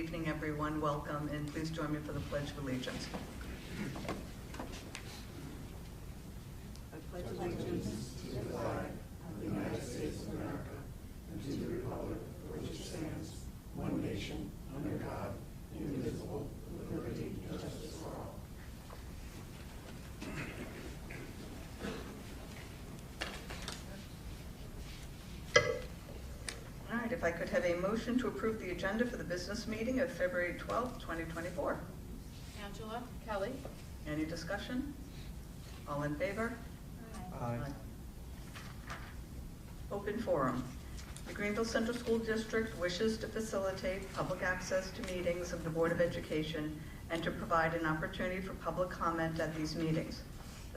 evening, everyone. Welcome, and please join me for the Pledge of Allegiance. I pledge allegiance to the flag of the United States of America and to the republic for which it stands, one nation, under God, indivisible, with liberty and justice for all. All right, if I could have a motion to approve the agenda for the business meeting of February 12th, 2024. Angela, Kelly. Any discussion? All in favor? Aye. Open forum. The Greenville Central School District wishes to facilitate public access to meetings of the Board of Education and to provide an opportunity for public comment at these meetings.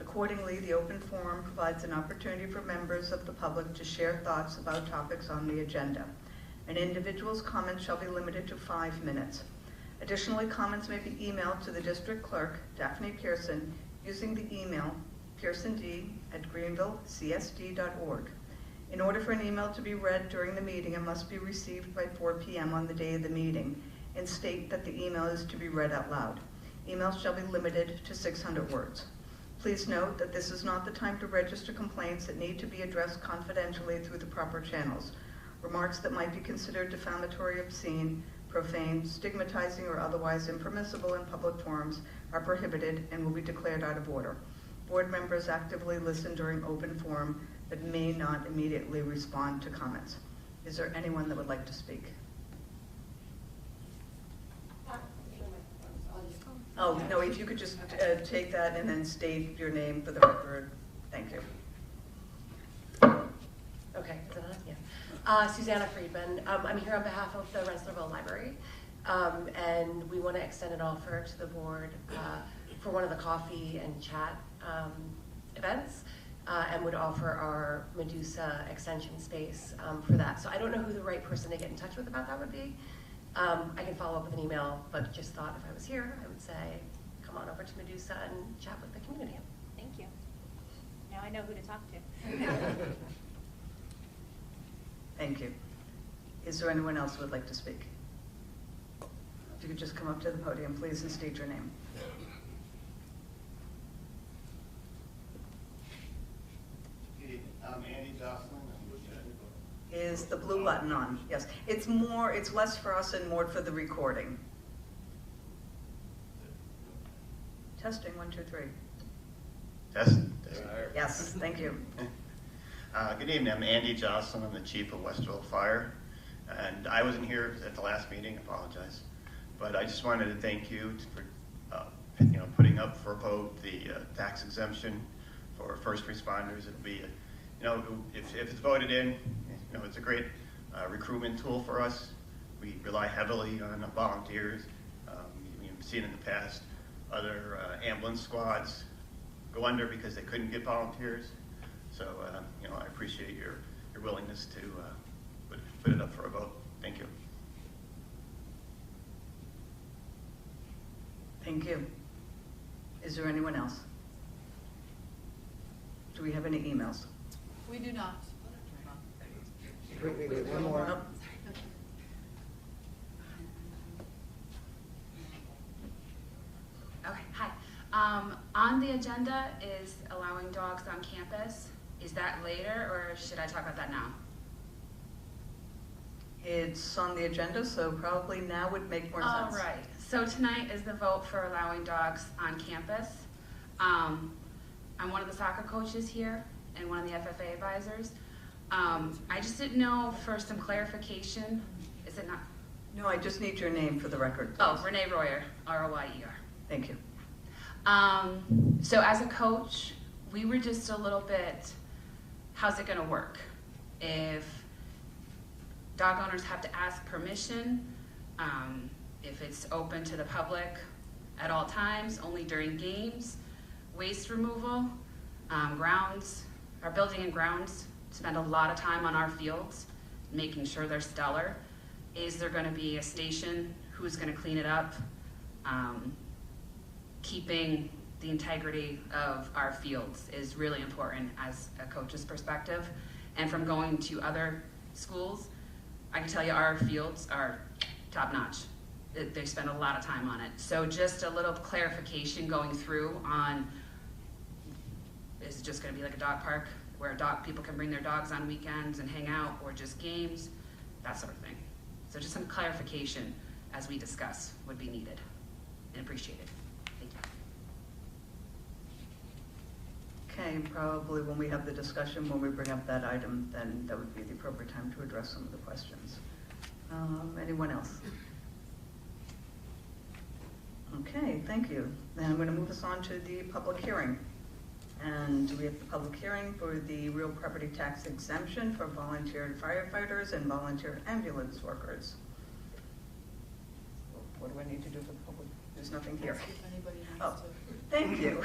Accordingly, the open forum provides an opportunity for members of the public to share thoughts about topics on the agenda. An individual's comments shall be limited to 5 minutes. Additionally, comments may be emailed to the district clerk, Daphne Pearson, using the email pearsond@greenvillecsd.org. In order for an email to be read during the meeting, it must be received by 4 p.m. on the day of the meeting and state that the email is to be read out loud. Emails shall be limited to 600 words. Please note that this is not the time to register complaints that need to be addressed confidentially through the proper channels. Remarks that might be considered defamatory, obscene, profane, stigmatizing, or otherwise impermissible in public forums are prohibited and will be declared out of order. Board members actively listen during open forum but may not immediately respond to comments. Is there anyone that would like to speak? Oh, no, if you could just take that and then state your name for the record. Thank you. Okay, is that on? Yeah. Susanna Friedman. I'm here on behalf of the Rensselaerville Library, and we want to extend an offer to the board for one of the coffee and chat events, and would offer our Medusa extension space for that. So I don't know who the right person to get in touch with about that would be. I can follow up with an email, but just thought if I was here, I would say, come on over to Medusa and chat with the community. Thank you. Now I know who to talk to. Thank you. Is there anyone else who would like to speak? If you could just come up to the podium, please, and state your name. I'm Andy Jocelyn. Is the blue button on? Yes. It's less for us and more for the recording. Testing, 1, 2, 3. Test. Yes, thank you. Good evening. I'm Andy Jocelyn. I'm the chief of Westerville Fire, and I wasn't here at the last meeting. I apologize, but I just wanted to thank you for putting up for a vote the tax exemption for first responders. It'll be, if it's voted in, it's a great recruitment tool for us. We rely heavily on volunteers. We've seen in the past other ambulance squads go under because they couldn't get volunteers. So, I appreciate your willingness to put it up for a vote. Thank you. Thank you. Is there anyone else? Do we have any emails? We do not. Wait, one more. Oh. Okay, hi. On the agenda is allowing dogs on campus. Is that later, or should I talk about that now? It's on the agenda, so probably now would make more sense. All right. So tonight is the vote for allowing dogs on campus. I'm one of the soccer coaches here and one of the FFA advisors. I just didn't know for some clarification. Is it not? No, I just need your name for the record, please. Oh, Renee Royer, R-O-Y-E-R. Thank you. So as a coach, we were just a little bit, how's it gonna work? If dog owners have to ask permission, if it's open to the public at all times, only during games, waste removal, grounds, our building and grounds spend a lot of time on our fields, making sure they're stellar. Is there gonna be a station? Who's gonna clean it up? Keeping the integrity of our fields is really important as a coach's perspective. And from going to other schools, I can tell you our fields are top notch. they spend a lot of time on it. So just a little clarification going through on, is it just gonna be like a dog park where people can bring their dogs on weekends and hang out, or just games, that sort of thing. So just some clarification as we discuss would be needed and appreciated. Thank you. Okay, probably when we have the discussion, when we bring up that item, then that would be the appropriate time to address some of the questions. Anyone else? Okay, thank you. Then I'm going to move us on to the public hearing. And we have the public hearing for the real property tax exemption for volunteer firefighters and volunteer ambulance workers. What do I need to do for the public? There's nothing here. Ask if anybody Oh, wants to. thank you.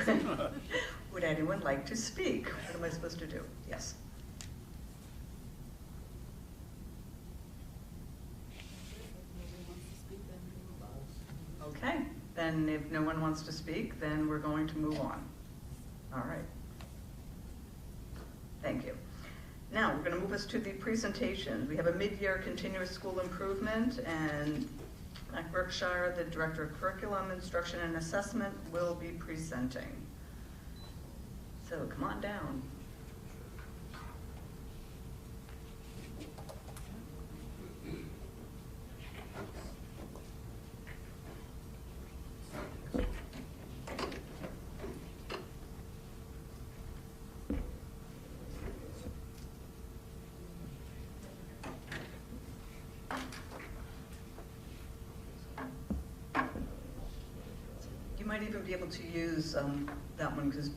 Would anyone like to speak? What am I supposed to do? Yes. If nobody wants to speak, then we move on. Okay, then if no one wants to speak, then we're going to move on. All right. Thank you. Now, we're going to move us to the presentation. We have a mid-year continuous school improvement, and Mac Berkshire, the Director of Curriculum, Instruction, and Assessment, will be presenting. So come on down. You might even be able to use that one because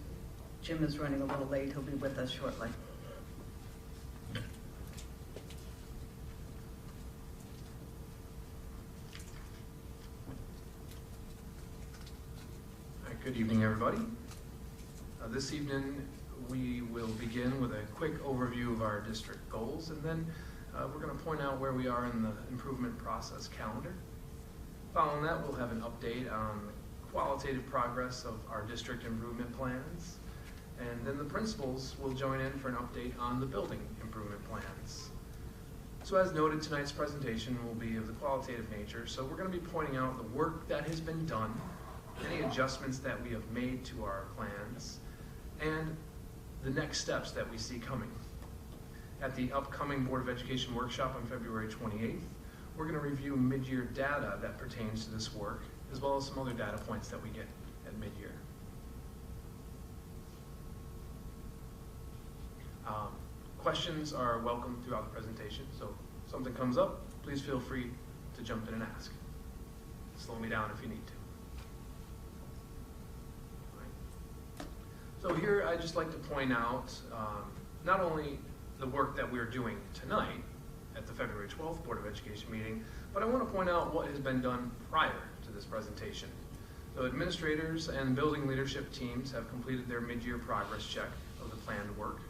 Jim is running a little late. He'll be with us shortly. All right, good evening, everybody. This evening, we will begin with a quick overview of our district goals, and then we're going to point out where we are in the improvement process calendar. Following that, we'll have an update on the qualitative progress of our district improvement plans, and then the principals will join in for an update on the building improvement plans. So as noted, tonight's presentation will be of the qualitative nature, so we're going to be pointing out the work that has been done, any adjustments that we have made to our plans, and the next steps that we see coming. At the upcoming Board of Education workshop on February 28th, we're going to review mid-year data that pertains to this work, as well as some other data points that we get at mid-year. Questions are welcome throughout the presentation, so if something comes up, please feel free to jump in and ask. Slow me down if you need to. So here I'd just like to point out not only the work that we're doing tonight at the February 12th Board of Education meeting, but I want to point out what has been done prior to this presentation. So administrators and building leadership teams have completed their mid-year progress check of the planned work,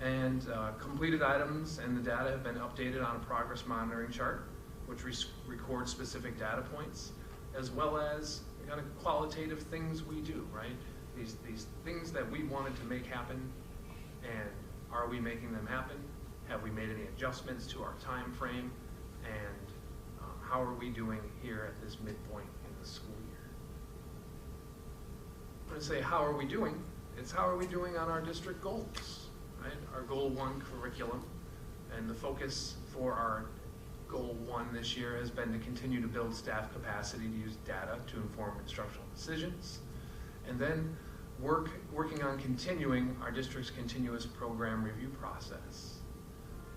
and completed items and the data have been updated on a progress monitoring chart, which records specific data points, as well as kind of qualitative things we do, right? These things that we wanted to make happen, and are we making them happen? Have we made any adjustments to our time frame? And how are we doing here at this midpoint in the school year? When I say how are we doing, it's how are we doing on our district goals, right? Our Goal 1 curriculum, and the focus for our Goal 1 this year has been to continue to build staff capacity to use data to inform instructional decisions, and then working on continuing our district's continuous program review process.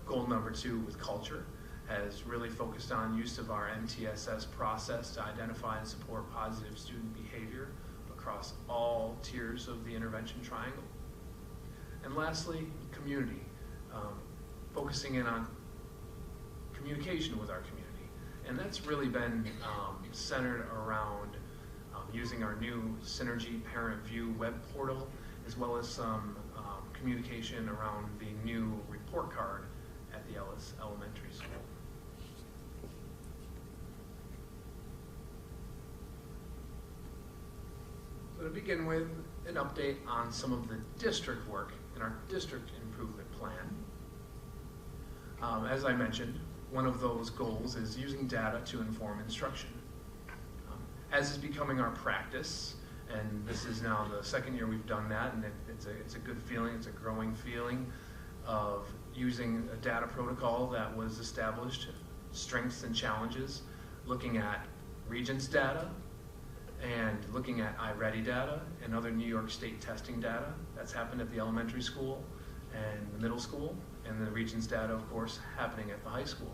Goal number 2 with culture has really focused on use of our MTSS process to identify and support positive student behavior across all tiers of the intervention triangle. And lastly, community, focusing in on communication with our community. And that's really been centered around using our new Synergy Parent View web portal, as well as some communication around the new report card at the Ellis Elementary School. So to begin with, an update on some of the district work in our district improvement plan. As I mentioned, one of those goals is using data to inform instruction. as is becoming our practice, and this is now the second year we've done that, and it's a good feeling, it's a growing feeling of using a data protocol that was established, strengths and challenges, looking at Regents data, and looking at iReady data and other New York State testing data. That's happened at the elementary school and the middle school, and the Regents data, of course, happening at the high school.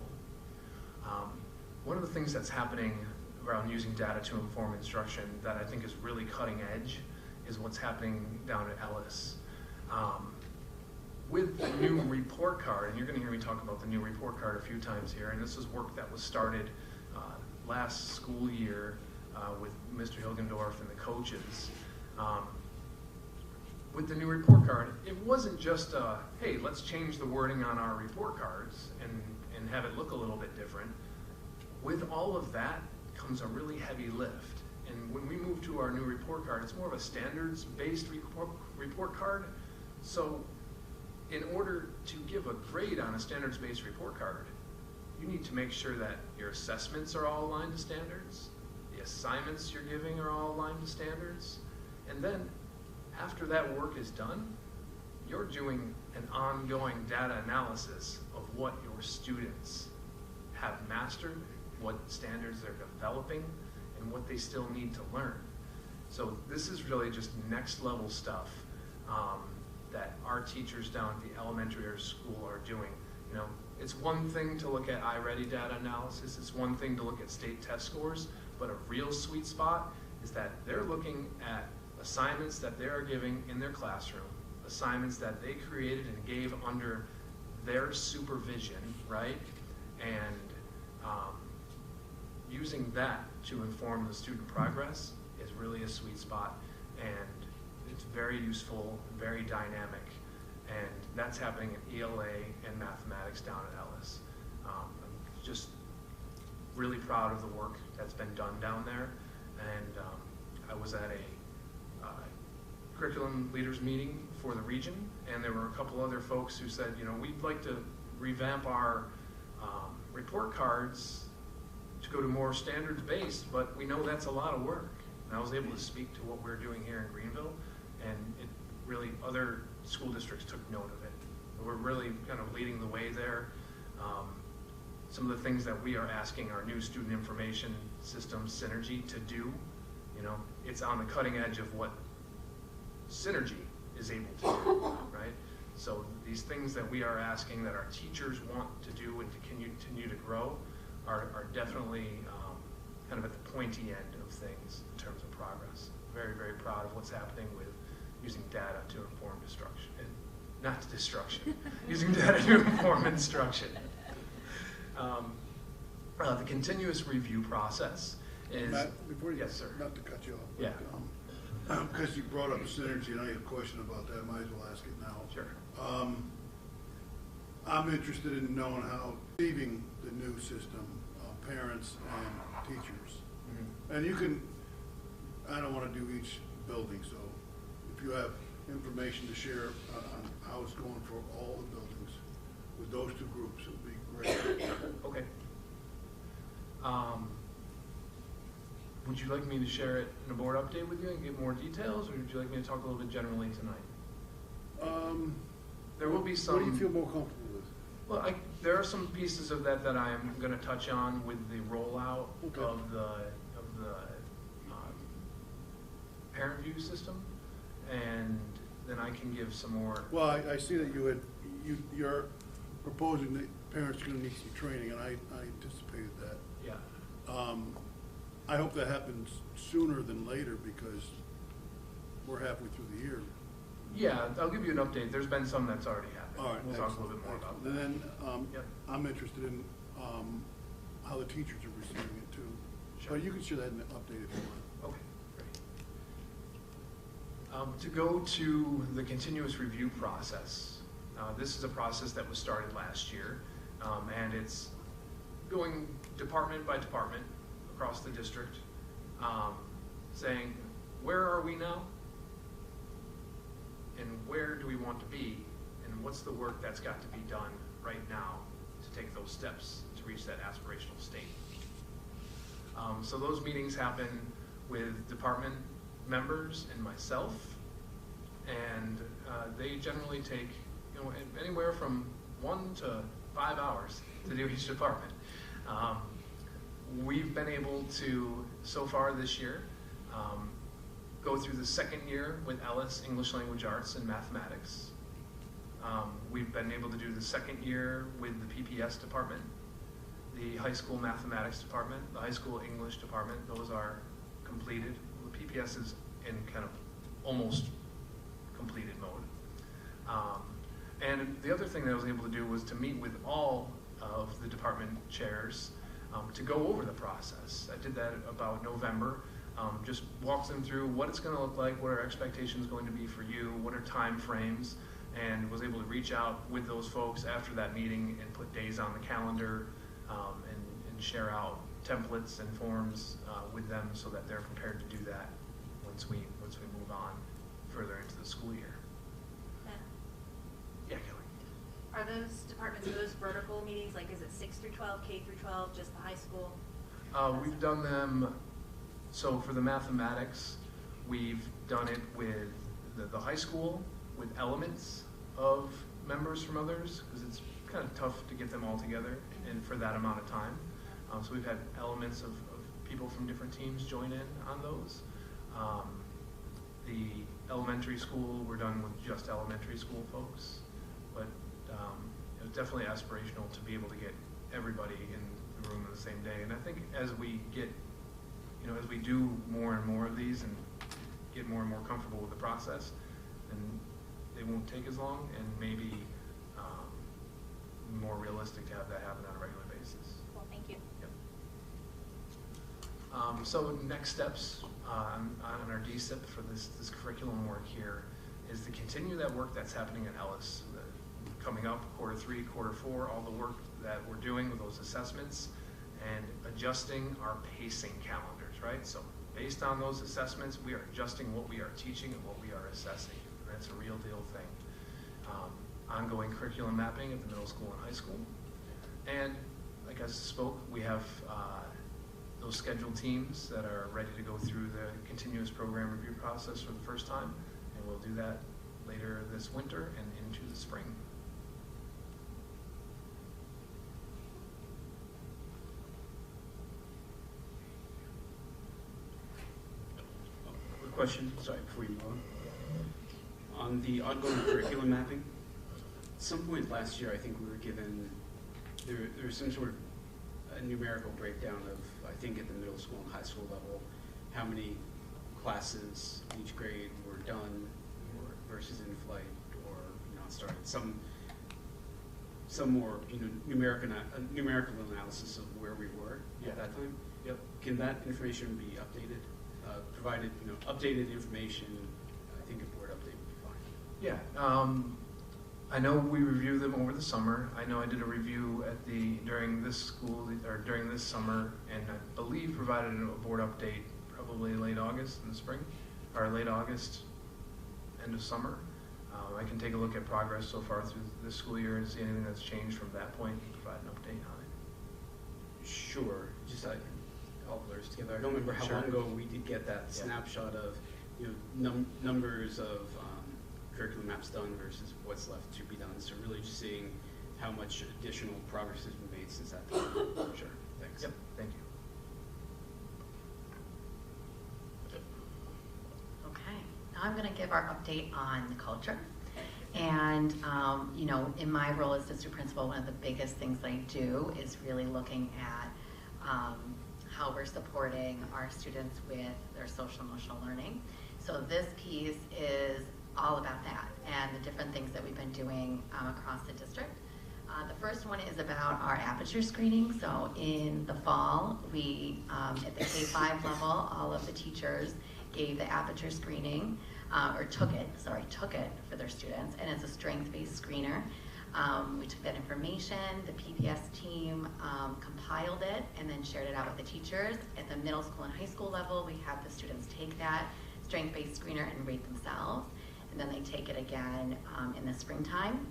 One of the things that's happening around using data to inform instruction that I think is really cutting edge is what's happening down at Ellis. With the new report card, and you're going to hear me talk about the new report card a few times here, and this is work that was started last school year with Mr. Hilgendorf and the coaches. With the new report card, it wasn't just, hey, let's change the wording on our report cards and have it look a little bit different. With all of that comes a really heavy lift. And when we move to our new report card, it's more of a standards-based report card. So in order to give a grade on a standards-based report card, you need to make sure that your assessments are all aligned to standards, the assignments you're giving are all aligned to standards, and then after that work is done, you're doing an ongoing data analysis of what your students have mastered, what standards they're developing, and what they still need to learn. So this is really just next level stuff that our teachers down at the elementary or school are doing. You know, it's one thing to look at iReady data analysis, it's one thing to look at state test scores, but a real sweet spot is that they're looking at assignments that they are giving in their classroom, assignments that they created and gave under their supervision, right? And using that to inform the student progress is really a sweet spot, and it's very useful, very dynamic, and that's happening in ELA and mathematics down at Ellis. I'm just really proud of the work that's been done down there, and I was at a curriculum leaders meeting for the region, and there were a couple other folks who said, you know, we'd like to revamp our report cards to go to more standards-based, but we know that's a lot of work. And I was able to speak to what we're doing here in Greenville, and it really, other school districts took note of it. We're really kind of leading the way there. Some of the things that we are asking our new student information system, Synergy, to do, you know, it's on the cutting edge of what Synergy is able to do, right? So these things that we are asking that our teachers want to do and to continue to grow are definitely kind of at the pointy end of things in terms of progress. Very, very proud of what's happening with using data to inform destruction, not destruction, using data to inform instruction. The continuous review process is... Matt, before you, yes, sir. Not to cut you off. Yeah. Because you brought up synergy, and I have a question about that. Might as well ask it now. Sure. I'm interested in knowing how receiving the new system, parents and teachers. Mm-hmm. And you can, I don't want to do each building, so if you have information to share on how it's going for all the buildings with those two groups, it would be great. Okay. Would you like me to share it in a board update with you and give more details, or would you like me to talk a little bit generally tonight? There will be some... What do you feel more comfortable with? Well, there are some pieces of that that I'm going to touch on with the rollout Okay. of the parent view system, and then I can give some more. Well, I see that you're proposing that parents are going to need some training, and I anticipated that. Yeah. I hope that happens sooner than later because we're halfway through the year. Yeah, I'll give you an update. There's been some that's already happened. All right, We'll talk a little bit more about that. And then Yep. I'm interested in how the teachers are receiving it too. Sure. But you can share that in the update if you want. Okay, great. To go to the continuous review process, this is a process that was started last year, and it's going department by department across the district, saying, where are we now? And where do we want to be? And what's the work that's got to be done right now to take those steps to reach that aspirational state? So those meetings happen with department members and myself, and they generally take anywhere from 1 to 5 hours to do each department. We've been able to, so far this year, go through the second year with Ellis, English Language Arts and Mathematics. We've been able to do the second year with the PPS department, the high school mathematics department, the high school English department. Those are completed. The PPS is in kind of almost completed mode. And the other thing that I was able to do was to meet with all of the department chairs to go over the process. I did that about November. Just walked them through what it's going to look like, what our expectations going to be for you, what are time frames, and was able to reach out with those folks after that meeting and put days on the calendar and share out templates and forms with them so that they're prepared to do that once we move on further into the school year. Yeah, Kelly. Are those departments, those vertical meetings, like is it 6 through 12, K through 12, just the high school? We've done them, so for the mathematics, we've done it with the high school, with elements of members from others, because it's kind of tough to get them all together and for that amount of time. So we've had elements of people from different teams join in on those. The elementary school, we're done with just elementary school folks, but it was definitely aspirational to be able to get everybody in the room on the same day. And I think as we get, as we do more and more of these and get more and more comfortable with the process, then they won't take as long and maybe more realistic to have that happen on a regular basis. Well, thank you. Yep. So next steps on our DSIP for this curriculum work here is to continue that work that's happening at Ellis. Coming up, Q3, Q4, all the work that we're doing with those assessments and adjusting our pacing calendars, right? So based on those assessments, we are adjusting what we are teaching and what we are assessing. And that's a real deal thing. Ongoing curriculum mapping at the middle school and high school. And like I spoke, we have those scheduled teams that are ready to go through the continuous program review process for the first time. And we'll do that later this winter and into the spring. Quick question, sorry, before you move on the ongoing curriculum mapping. At some point last year, I think we were given, there was some sort of a numerical breakdown of, I think at the middle school and high school level, how many classes each grade were done versus in flight or not started. Some more numerical analysis of where we were at that time. Yep. Can that information be updated? Provided updated information, I think a board update would be fine. Yeah. I know we review them over the summer. I know I did a review during this summer, and I believe provided a board update probably late August in the spring, or late August, end of summer. I can take a look at progress so far through this school year and see anything that's changed from that point and provide an update on it. Sure. Just I can all blurs together. I don't remember how long ago we did get that snapshot of numbers of curriculum maps done versus what's left to be done. So really just seeing how much additional progress has been made since that time. Sure. Thanks. Yep. Thank you. Okay. Now I'm going to give our update on the culture. And, in my role as district principal, one of the biggest things I do is really looking at how we're supporting our students with their social emotional learning. So this piece is all about that and the different things that we've been doing across the district. The first one is about our aperture screening. So in the fall, we, at the K-5 level, all of the teachers gave the aperture screening, took it for their students, and it's a strength-based screener. We took that information, the PPS team compiled it, and then shared it out with the teachers. At the middle school and high school level, we have the students take that strength-based screener and rate themselves, and then they take it again in the springtime.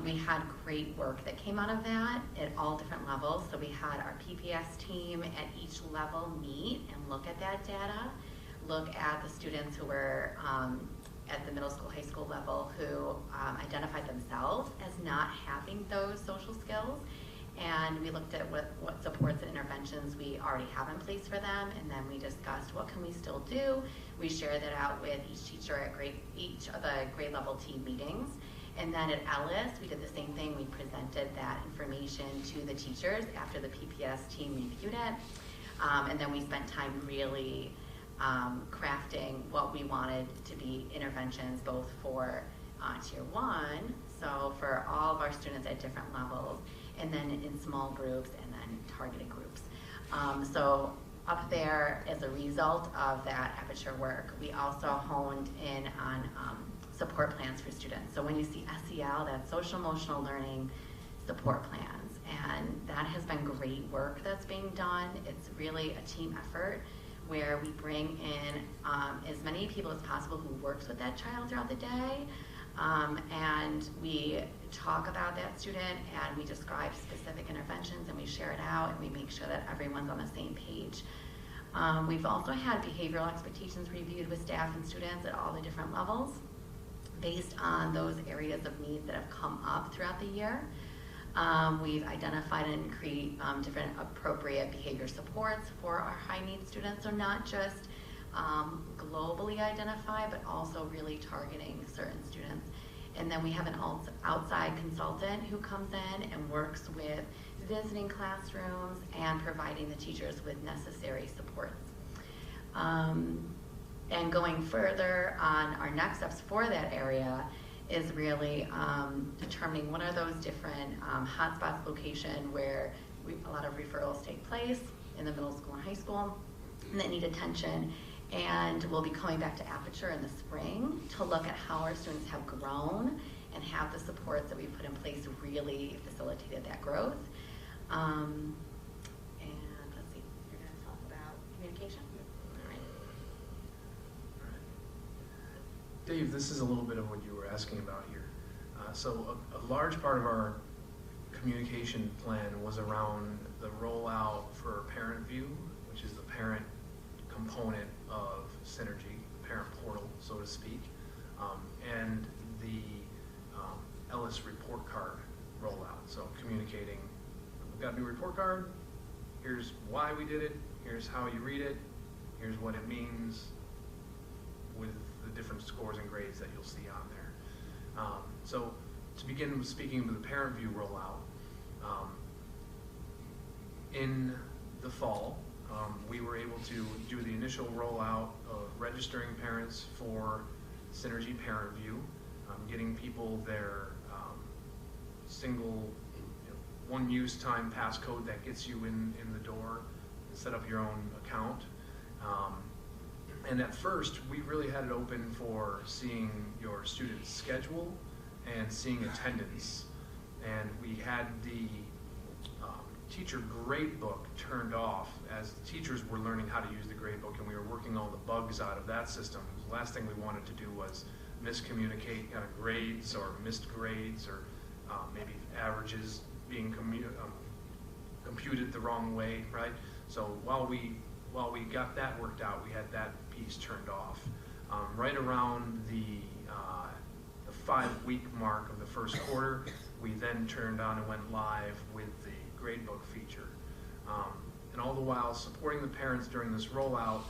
We had great work that came out of that at all different levels. So we had our PPS team at each level meet and look at that data, look at the students who were at the middle school, high school level who identified themselves as not having those social skills. And we looked at what supports and interventions we already have in place for them, and then we discussed what can we still do. We shared that out with each teacher at each of the grade level team meetings. And then at Ellis, we did the same thing. We presented that information to the teachers after the PPS team reviewed it. And then we spent time really crafting what we wanted to be interventions both for Tier 1, so for all of our students at different levels, and then in small groups and then targeted groups. So up there, as a result of that Aperture work, we also honed in on support plans for students. So when you see SEL, that's social emotional learning support plans, and that has been great work that's being done. It's really a team effort where we bring in as many people as possible who works with that child throughout the day, and we talk about that student and we describe specific interventions and we share it out and we make sure that everyone's on the same page. We've also had behavioral expectations reviewed with staff and students at all the different levels based on those areas of need that have come up throughout the year. We've identified and create different appropriate behavior supports for our high need students, so not just globally identified, but also really targeting certain students. And then we have an outside consultant who comes in and works with visiting classrooms and providing the teachers with necessary supports. And going further on our next steps for that area is really determining what are those different hotspots location where a lot of referrals take place in the middle school and high school and that need attention. And we'll be coming back to Aperture in the spring to look at how our students have grown and have the supports that we put in place really facilitated that growth. And let's see, you're going to talk about communication? All right. Dave, this is a little bit of what you were asking about here. So a large part of our communication plan was around the rollout for Parent View, which is the parent component of Synergy, parent portal, so to speak, and the Ellis report card rollout. So communicating, we've got a new report card, here's why we did it, here's how you read it, here's what it means with the different scores and grades that you'll see on there. So to begin with speaking of the Parent View rollout, in the fall, we were able to do the initial rollout of registering parents for Synergy Parent View, getting people their single one-use time passcode that gets you in the door and set up your own account. And at first, we really had it open for seeing your student's schedule and seeing attendance. And we had the teacher grade book turned off as the teachers were learning how to use the grade book, and we were working all the bugs out of that system. The last thing we wanted to do was miscommunicate grades or missed grades or maybe averages being computed the wrong way, right? So while we got that worked out, we had that piece turned off. Right around the 5-week mark of the first quarter, we then turned on and went live with the gradebook feature. And all the while supporting the parents during this rollout,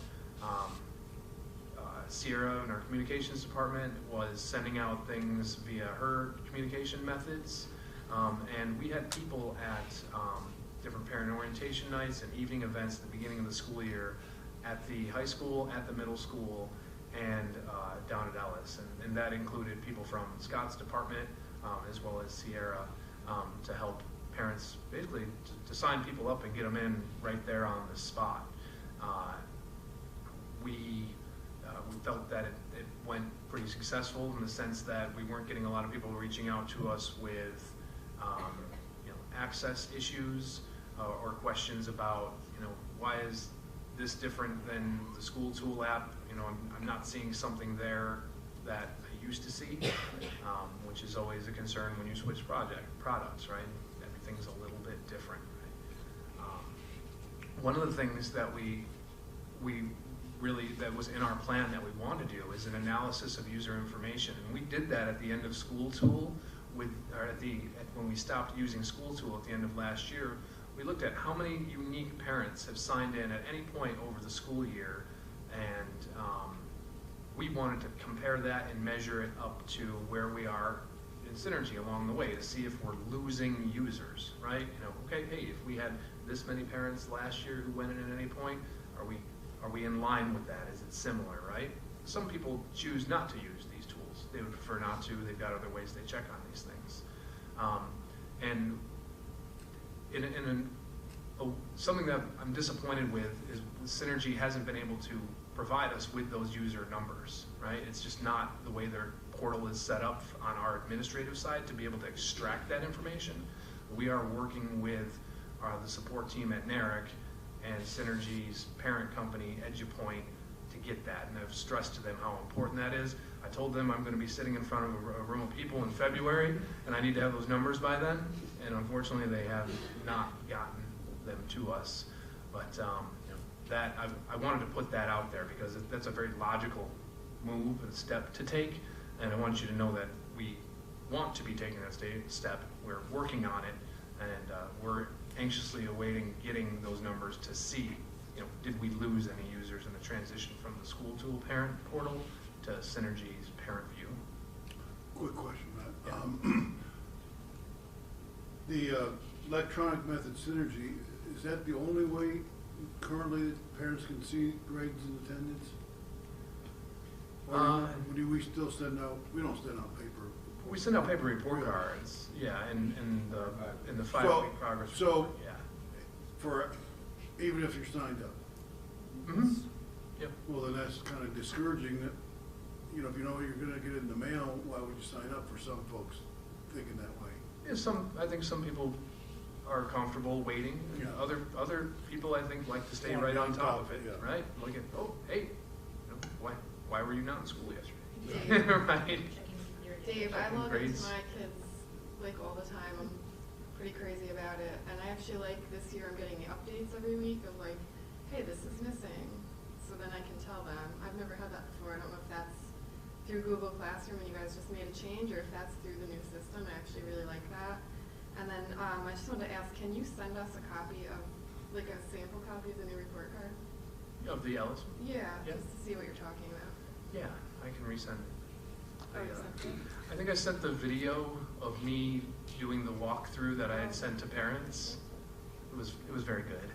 Sierra in our communications department was sending out things via her communication methods. And we had people at different parent orientation nights and evening events at the beginning of the school year at the high school, at the middle school, and down at Ellis. And that included people from Scott's department as well as Sierra to help parents basically to sign people up and get them in right there on the spot. We felt that it went pretty successful in the sense that we weren't getting a lot of people reaching out to us with access issues or questions about why is this different than the school tool app. I'm not seeing something there that I used to see, which is is always a concern when you switch products, right? Everything's a little bit different, right? One of the things that we really, that was in our plan that we want to do is an analysis of user information. And we did that at the end of school tool when we stopped using school tool at the end of last year. We looked at how many unique parents have signed in at any point over the school year, and we wanted to compare that and measure it up to where we are in Synergy along the way to see if we're losing users, right? You know, okay, hey, if we had this many parents last year who went in at any point, are we in line with that? Is it similar, right? Some people choose not to use these tools. They would prefer not to. They've got other ways they check on these things. And something that I'm disappointed with is Synergy hasn't been able to provide us with those user numbers, right? It's just not the way their portal is set up on our administrative side to be able to extract that information. We are working with the support team at NARIC and Synergy's parent company, EduPoint, to get that. And I've stressed to them how important that is. I told them I'm going to be sitting in front of a room of people in February, and I need to have those numbers by then. And unfortunately, they have not gotten them to us. But that I wanted to put that out there because that's a very logical move and step to take. And I want you to know that we want to be taking that step. We're working on it, and we're anxiously awaiting getting those numbers to see, did we lose any users in the transition from the school tool parent portal to Synergy's parent view? Quick question, Matt. Yeah. The electronic method Synergy, is that the only way currently that parents can see grades and attendance? Or do we still send out, we don't send out paper reports? We send out paper report cards, yeah, in the 5-week progress So, report, yeah. for, even if you're signed up? Mm-hmm. Yep. Well, then that's kind of discouraging that, if you know you're gonna get it in the mail, why would you sign up for some folks thinking that way? Yeah, I think some people are comfortable waiting. Yeah. Other people, I think, like to stay Want to right be on on top top of it, yeah. right? Look at, oh, hey, why were you not in school yesterday? Right? Dave, I Checking log grades. into my kids like all the time. I'm pretty crazy about it. And I actually this year I'm getting the updates every week of hey, this is missing. So then I can tell them. I've never had that before. I don't know if that's through Google Classroom and you guys just made a change or if that's through the new system. I actually really like that. And then I just wanted to ask, can you send us a copy of, a sample copy of the new report card? Of the Ellis? Yeah, Yeah. just to see what you're talking about. Yeah, I can resend it. Oh, you sent it? I think I sent the video of me doing the walkthrough that I had sent to parents. It was very good.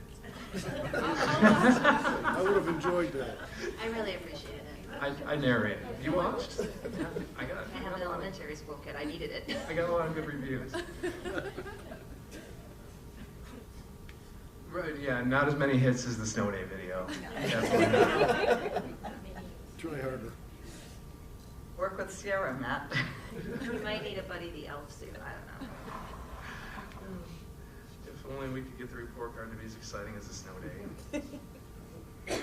I would have enjoyed that. I really appreciate it. I narrated. You watched? Yeah, I got it. I have an elementary school kid, I needed it. I got a lot of good reviews. Right, yeah, not as many hits as the snow day video. Definitely not. Try harder. Work with Sierra, Matt. We might need a Buddy the Elf suit, I don't know. If only we could get the report card to be as exciting as the snow day. All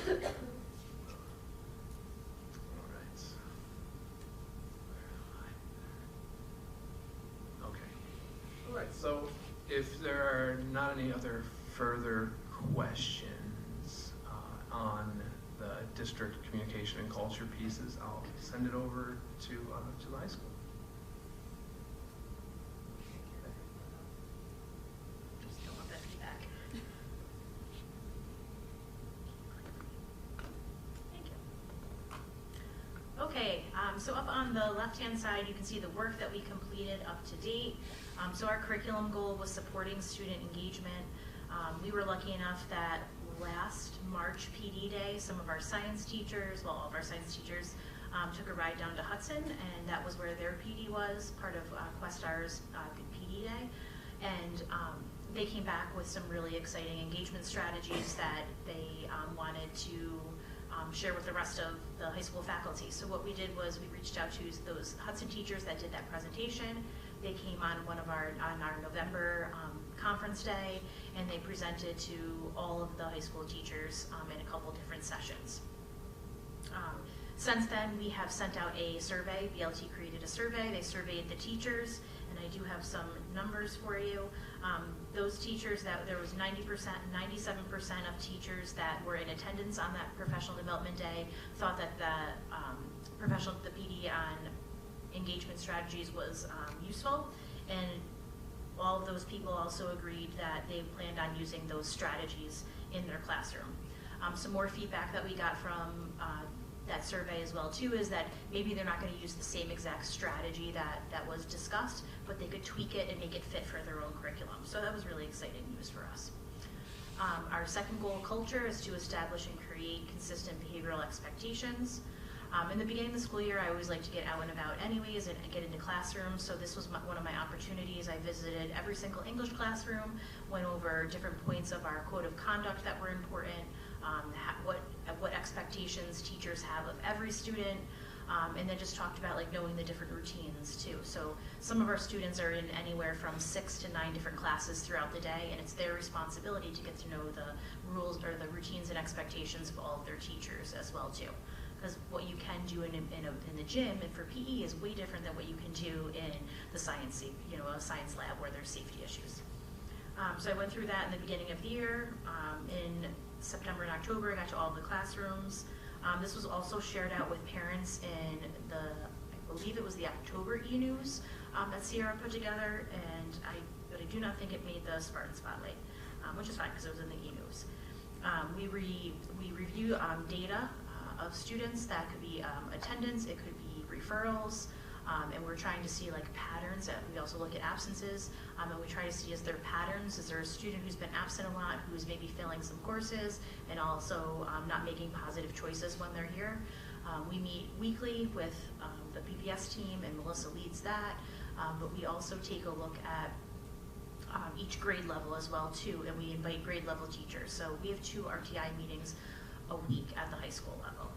right. Okay. All right, so if there are not any other further questions on the district communication and culture pieces, I'll send it over to the high school. Just don't want that feedback. Thank you. Okay, so up on the left-hand side, you can see the work that we completed up to date. So our curriculum goal was supporting student engagement. We were lucky enough that last March PD Day, some of our science teachers, well, all of our science teachers, took a ride down to Hudson, and that was where their PD was, part of Questar's PD Day. And they came back with some really exciting engagement strategies that they wanted to share with the rest of the high school faculty. So what we did was we reached out to those Hudson teachers that did that presentation. They came on our November conference day, and they presented to all of the high school teachers in a couple different sessions. Since then, we have sent out a survey. BLT created a survey. They surveyed the teachers, and I do have some numbers for you. Those teachers, that there was 90%, 97% of teachers that were in attendance on that professional development day thought that the PD on engagement strategies was useful, and all of those people also agreed that they planned on using those strategies in their classroom. Some more feedback that we got from that survey as well too is that maybe they're not going to use the same exact strategy that was discussed, but they could tweak it and make it fit for their own curriculum. So that was really exciting news for us. Our second goal, culture, is to establish and create consistent behavioral expectations. In the beginning of the school year, I always like to get out and about anyways and get into classrooms, so this was one of my opportunities. I visited every single English classroom, went over different points of our code of conduct that were important, what expectations teachers have of every student, and then just talked about like knowing the different routines too. So some of our students are in anywhere from 6 to 9 different classes throughout the day, and it's their responsibility to get to know the rules or the routines and expectations of all of their teachers as well too. Because what you can do in the gym and for PE is way different than what you can do in the science, a science lab where there's safety issues. So I went through that in the beginning of the year. In September and October, I got to all the classrooms. This was also shared out with parents in I believe it was the October e-news that Sierra put together, but I do not think it made the Spartan Spotlight, which is fine because it was in the e-news. We review data of students. That could be attendance, it could be referrals, and we're trying to see like patterns. We also look at absences, and we try to see, is there patterns? Is there a student who's been absent a lot, who's maybe failing some courses, and also not making positive choices when they're here? We meet weekly with the PPS team, and Melissa leads that, but we also take a look at each grade level as well too, and we invite grade level teachers. So we have 2 RTI meetings a week at the high school level.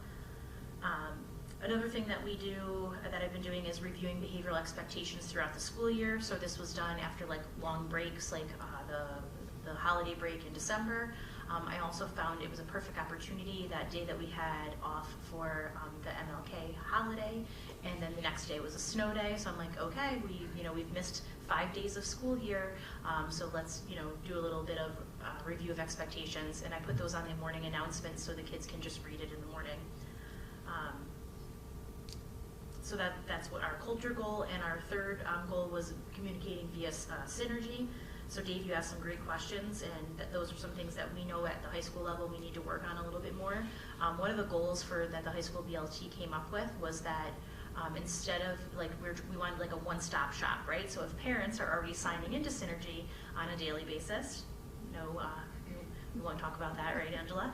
Another thing that we do, that I've been doing, is reviewing behavioral expectations throughout the school year. So this was done after like long breaks, like the holiday break in December. I also found it was a perfect opportunity that day that we had off for the MLK holiday, and then the next day was a snow day. So I'm like, okay, we've missed 5 days of school here, so let's do a little bit of review of expectations, and I put those on the morning announcements so the kids can just read it in the morning. So that's what our culture goal, and our third goal was communicating via synergy. So Dave, you asked some great questions, and those are some things that we know at the high school level we need to work on a little bit more. One of the goals that the high school BLT came up with was that instead of like, we wanted like a one-stop shop, right? So if parents are already signing into Synergy on a daily basis, we won't talk about that, right, Angela?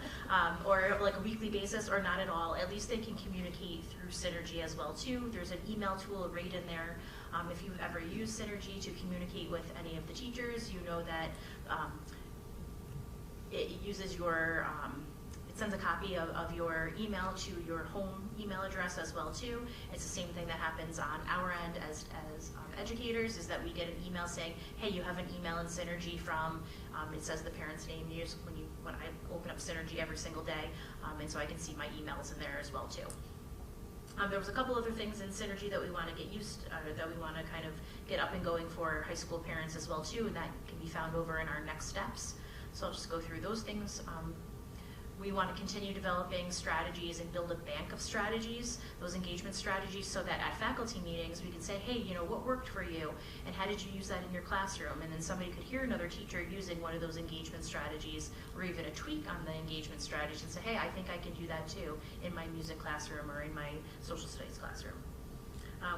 Or like a weekly basis, or not at all, at least they can communicate through Synergy as well too. There's an email tool right in there. If you've ever used Synergy to communicate with any of the teachers, you know that it uses your, it sends a copy of your email to your home email address as well too. It's the same thing that happens on our end as educators, is that we get an email saying, hey, you have an email in Synergy from, it says the parent's name when I open up Synergy every single day, and so I can see my emails in there as well too. There was a couple other things in Synergy that we want to get that we want to kind of get up and going for high school parents as well too, and that can be found over in our next steps. So I'll just go through those things. We want to continue developing strategies and build a bank of strategies, those engagement strategies, so that at faculty meetings we can say, hey, what worked for you, and how did you use that in your classroom? And then somebody could hear another teacher using one of those engagement strategies, or even a tweak on the engagement strategy, and say, hey, I think I can do that too in my music classroom or in my social studies classroom.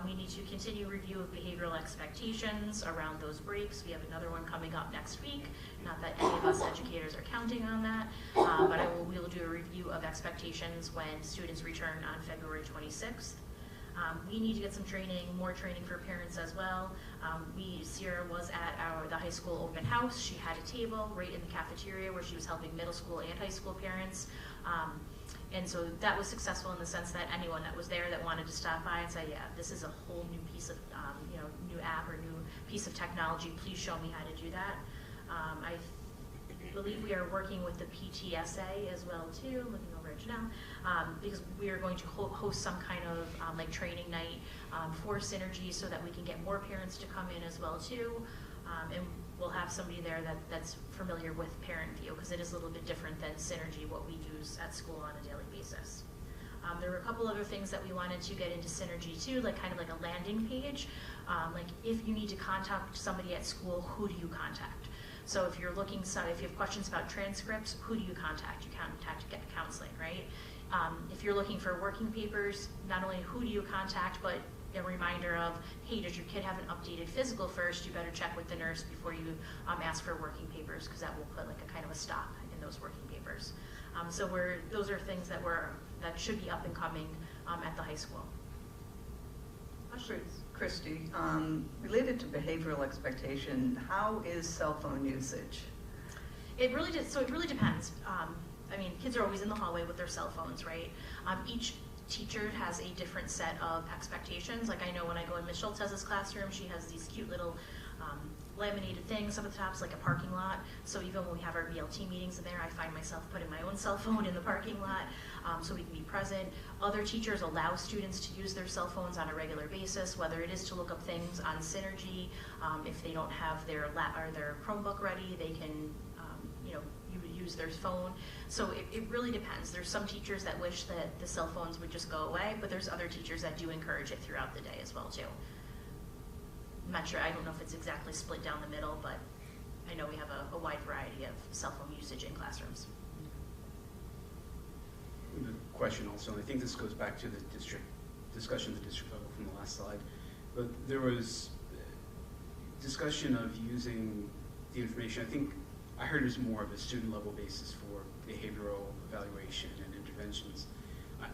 We need to continue review of behavioral expectations around those breaks. We have another one coming up next week. Not that any of us educators are counting on that, but we will do a review of expectations when students return on February 26th. We need to get some training, more training for parents as well. Sierra was at the high school open house. She had a table right in the cafeteria where she was helping middle school and high school parents. And so that was successful in the sense that anyone that was there that wanted to stop by and say, yeah, this is a whole new piece of, new app or new piece of technology, please show me how to do that. believe we are working with the PTSA as well too, looking over at Janelle, because we are going to host some kind of like training night for Synergy so that we can get more parents to come in as well too. And we'll have somebody there that's familiar with Parent View, because it is a little bit different than Synergy, what we use at school on a daily basis. There were a couple other things that we wanted to get into Synergy too, like kind of like a landing page. Like if you need to contact somebody at school, who do you contact? So if you're looking, if you have questions about transcripts, who do you contact? You contact Get Counseling, right? If you're looking for working papers, not only who do you contact, but a reminder of, hey, does your kid have an updated physical first? You better check with the nurse before you ask for working papers, because that will put like a kind of a stop in those working papers. So those are things that should be up and coming at the high school. Christy, related to behavioral expectation, how is cell phone usage? It really depends. I mean, kids are always in the hallway with their cell phones, right? Each teacher has a different set of expectations. Like I know when I go in Ms. Schultz's classroom, she has these cute little laminated things up at the top, like a parking lot. So even when we have our BLT meetings in there, I find myself putting my own cell phone in the parking lot so we can be present. Other teachers allow students to use their cell phones on a regular basis, whether it is to look up things on Synergy. If they don't have their Chromebook ready, they can use their phone. So it really depends. There's some teachers that wish that the cell phones would just go away, but there's other teachers that do encourage it throughout the day as well too. I'm not sure, I don't know if it's exactly split down the middle, but I know we have a wide variety of cell phone usage in classrooms. The question also, and I think this goes back to the discussion at the district level from the last slide, but there was discussion of using the information. I think I heard it as more of a student level basis for behavioral evaluation and interventions.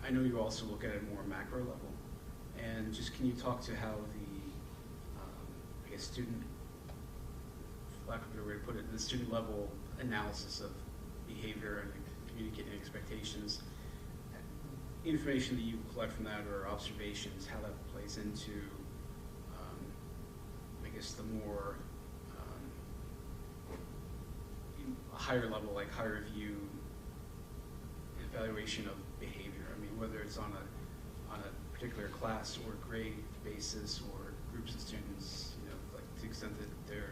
I know you also look at it more macro level, and just can you talk to how the I guess student, for lack of a better way to put it, the student level analysis of behavior and communicating expectations, information that you collect from that or observations, how that plays into, I guess, the more higher level, like higher view evaluation of behavior. I mean, whether it's on a particular class or grade basis or groups of students, like to the extent that there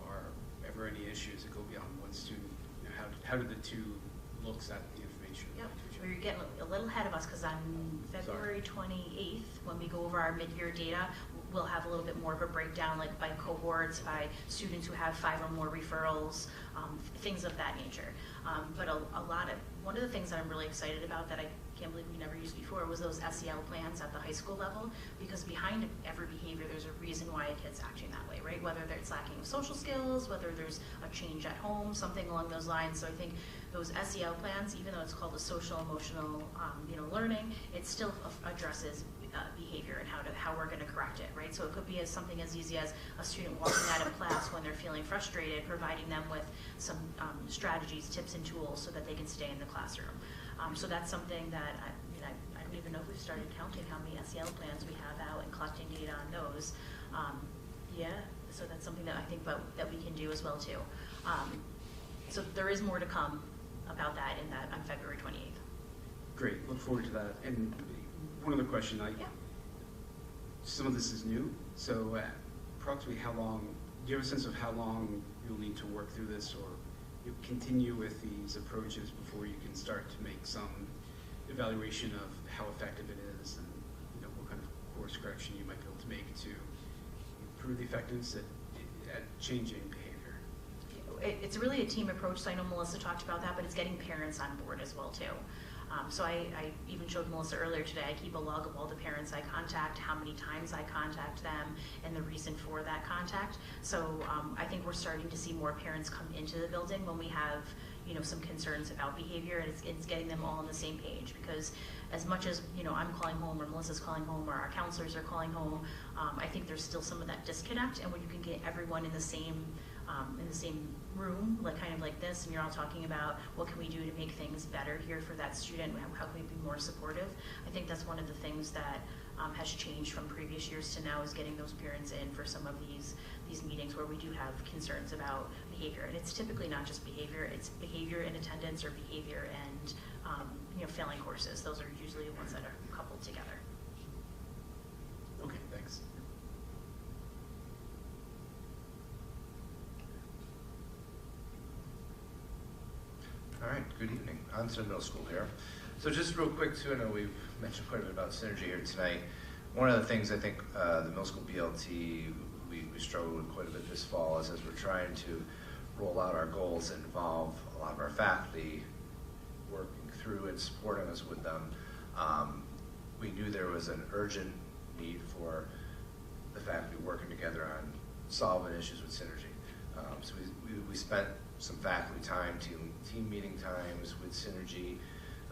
are ever any issues that go beyond one student, how do the two looks at the information? Yep, we're getting a little ahead of us because on February 28th, when we go over our mid-year data, we'll have a little bit more of a breakdown, like by cohorts, by students who have 5 or more referrals, things of that nature. But one of the things that I'm really excited about that I can't believe we never used before was those SEL plans at the high school level, because behind every behavior there's a reason why a kid's acting that way, right? Whether it's lacking of social skills, whether there's a change at home, something along those lines. So I think those SEL plans, even though it's called a social emotional learning, it still addresses behavior and how we're going to correct it, right? So it could be something as easy as a student walking out of class when they're feeling frustrated, providing them with some strategies, tips, and tools so that they can stay in the classroom. So that's something that I don't even know if we've started counting how many SEL plans we have out and collecting data on those. So that's something that I think that we can do as well too. So there is more to come about that on February 28th. Great, look forward to that. And one other question, some of this is new, so approximately how long, do you have a sense of how long you'll need to work through this, or you continue with these approaches before you can start to make some evaluation of how effective it is, and what kind of course correction you might be able to make to improve the effectiveness at changing behavior? It's really a team approach, so I know Melissa talked about that, but it's getting parents on board as well too. So I even showed Melissa earlier today, I keep a log of all the parents I contact, how many times I contact them, and the reason for that contact. So I think we're starting to see more parents come into the building when we have some concerns about behavior, and it's getting them all on the same page, because as much as I'm calling home or Melissa's calling home or our counselors are calling home, I think there's still some of that disconnect, and when you can get everyone in the same room, kind of like this, and you're all talking about what can we do to make things better here for that student, how can we be more supportive. I think that's one of the things that has changed from previous years to now, is getting those parents in for some of these meetings where we do have concerns about behavior. And it's typically not just behavior, it's behavior in attendance or behavior and failing courses. Those are usually the ones that are coupled together. Okay, thanks. All right, good evening. Onset Middle School here. So just real quick too, I know we've mentioned quite a bit about synergy here tonight. One of the things I think the middle school BLT, we struggled with quite a bit this fall is as we're trying to roll out our goals that involve a lot of our faculty working through and supporting us with them. We knew there was an urgent need for the faculty working together on solving issues with synergy. So we spent some faculty time, team meeting times with synergy.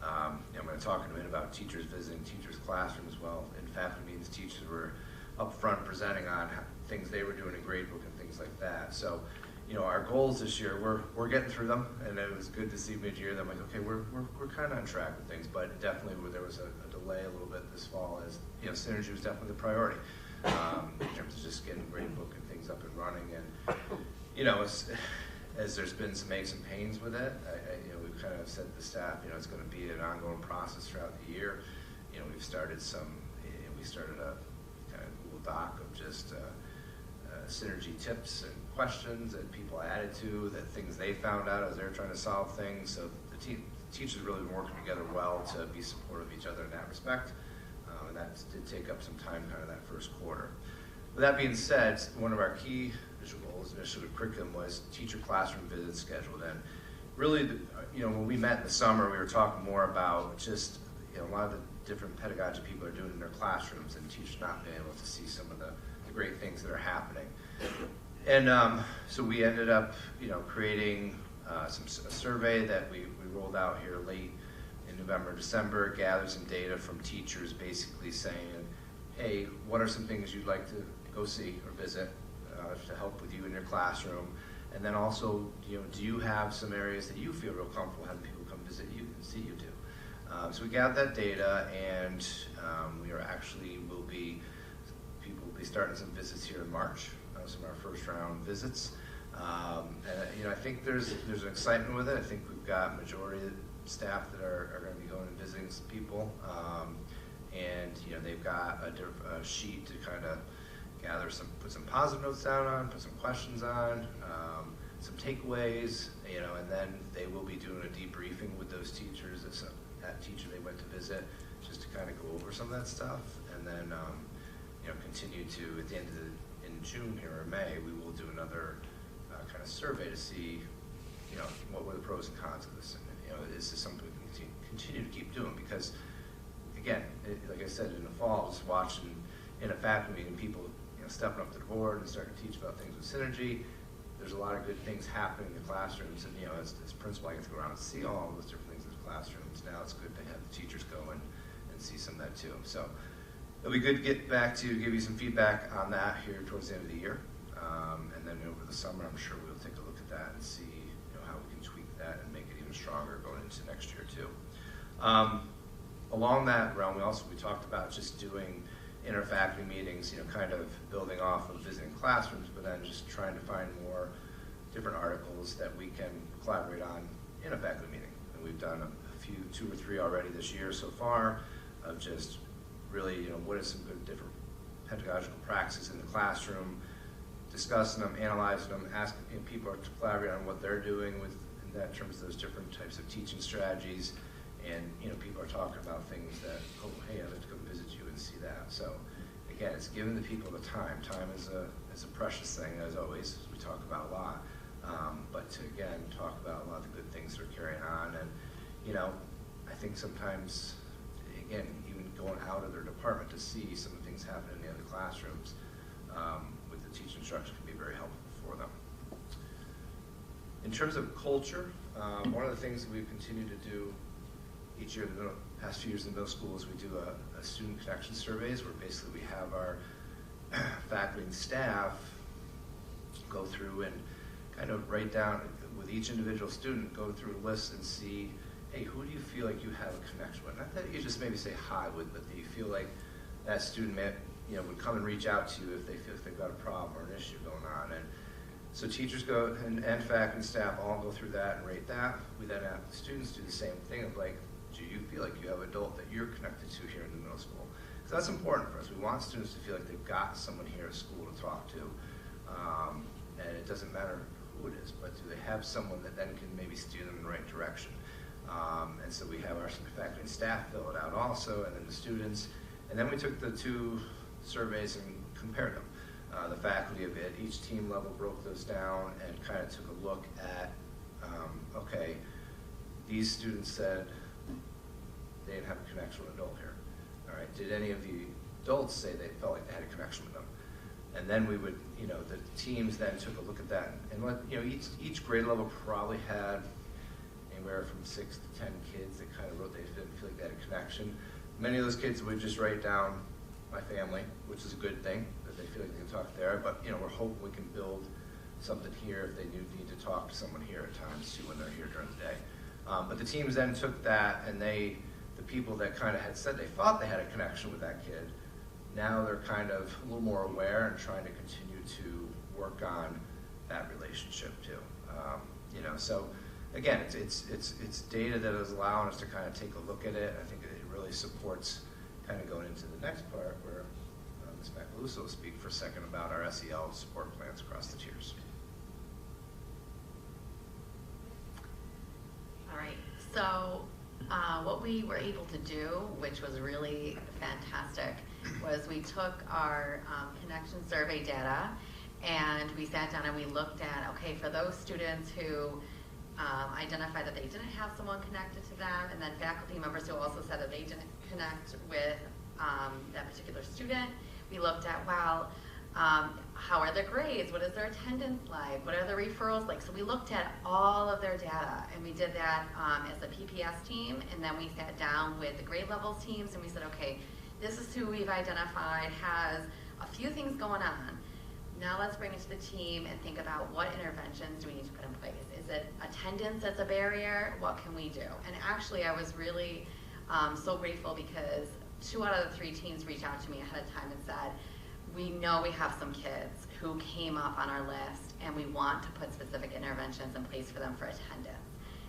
I'm going to talk in a minute about teachers visiting teachers' classrooms. Well, in faculty meetings, teachers were up front presenting on things they were doing in gradebook and things like that. So, our goals this year, we're getting through them, and it was good to see mid-year that I'm like, okay, we're kind of on track with things, but definitely there was a delay a little bit this fall as, synergy was definitely the priority in terms of just getting gradebook and things up and running. And, as there's been some aches and pains with it, we've kind of said to the staff, it's going to be an ongoing process throughout the year. We started a kind of Google Doc of just synergy tips and questions that people added to, that things they found out as they're trying to solve things. So the teachers really been working together well to be supportive of each other in that respect. And that did take up some time kind of that first quarter. With that being said, one of our key visual goals initially with curriculum was teacher classroom visits scheduled. And really, when we met in the summer, we were talking more about just a lot of the different pedagogy people are doing in their classrooms and teachers not being able to see some of the great things that are happening. And so we ended up, creating a survey that we rolled out here late in November, December, gathered some data from teachers basically saying, hey, what are some things you'd like to go see or visit to help with you in your classroom? And then also, do you have some areas that you feel real comfortable having people come visit you and see you do? So we gathered that data, and people will be starting some visits here in March, some of our first round visits. And I think there's an excitement with it. I think we've got majority of the staff that are going to be going and visiting some people. And they've got a sheet to kind of put some positive notes down on, put some questions on, some takeaways, and then they will be doing a debriefing with those teachers, that teacher they went to visit, just to kind of go over some of that stuff, and then continue to, at the end of in June here or May, we will do another kind of survey to see, what were the pros and cons of this, and is this something we can continue to keep doing, because again, like I said, in the fall, just watching in a faculty meeting, people stepping up to the board and starting to teach about things with synergy. There's a lot of good things happening in the classrooms, and as principal, I get to go around and see all those different things in the classrooms. Now it's good to have the teachers go and see some of that too. So it'll be good to get back to give you some feedback on that here towards the end of the year, and then over the summer, I'm sure we'll take a look at that and see how we can tweak that and make it even stronger going into next year too. Along that realm, we talked about just doing inter-faculty meetings, kind of building off of visiting classrooms, but then just trying to find more different articles that we can collaborate on in a faculty meeting. And we've done a few, 2 or 3 already this year so far, of just really, what are some good different pedagogical practices in the classroom, discussing them, analyzing them, asking people to collaborate on what they're doing in that terms of those different types of teaching strategies. And people are talking about things that, oh, hey, I'd like to come visit you and see that. So again, it's giving the people the time. Time is a precious thing, as always, as we talk about a lot. But to again talk about a lot of the good things that are carrying on, and I think sometimes, again, even going out of their department to see some of the things happening in the other classrooms with the teaching instruction can be very helpful for them. In terms of culture, one of the things that we've continued to do each year, the past few years in middle school, is we do a student connection surveys where basically we have our faculty and staff go through and kind of write down with each individual student, go through a list and see, hey, who do you feel like you have a connection with? Not that you just maybe say hi with, but do you feel like that student may, would come and reach out to you if they feel like they've got a problem or an issue going on. And so teachers go, and faculty and staff all go through that and rate that. We then have the students do the same thing of like, do you feel like you have an adult that you're connected to here in the middle school? So that's important for us. We want students to feel like they've got someone here at school to talk to. And it doesn't matter who it is, but do they have someone that then can maybe steer them in the right direction? And so we have our faculty and staff fill it out also, and then the students. And then we took the 2 surveys and compared them. The faculty of it, each team level broke those down and kind of took a look at, okay, these students said they didn't have a connection with an adult here. All right, did any of the adults say they felt like they had a connection with them? And then we would, the teams then took a look at that. And what, each grade level probably had anywhere from 6 to 10 kids that kind of wrote they didn't feel like they had a connection. Many of those kids would just write down my family, which is a good thing, that they feel like they can talk there. But, we're hoping we can build something here if they need to talk to someone here at times too when they're here during the day. But the teams then took that and the people that kind of had said they thought they had a connection with that kid, now they're kind of a little more aware and trying to continue to work on that relationship too. So again, it's data that is allowing us to kind of take a look at it. I think it really supports kind of going into the next part where Ms. Macaluso will speak for a second about our SEL support plans across the tiers. All right, so what we were able to do, which was really fantastic, was we took our connection survey data and we sat down and we looked at, okay, for those students who identified that they didn't have someone connected to them, and then faculty members who also said that they didn't connect with that particular student, we looked at, well, how are their grades? What is their attendance like? What are the referrals like? So we looked at all of their data, and we did that as a PPS team, and then we sat down with the grade levels teams, and we said, okay, this is who we've identified has a few things going on. Now let's bring it to the team and think about what interventions do we need to put in place. Is it attendance that's a barrier? What can we do? And actually, I was really so grateful because 2 out of the 3 teams reached out to me ahead of time and said, we know we have some kids who came up on our list and we want to put specific interventions in place for them for attendance.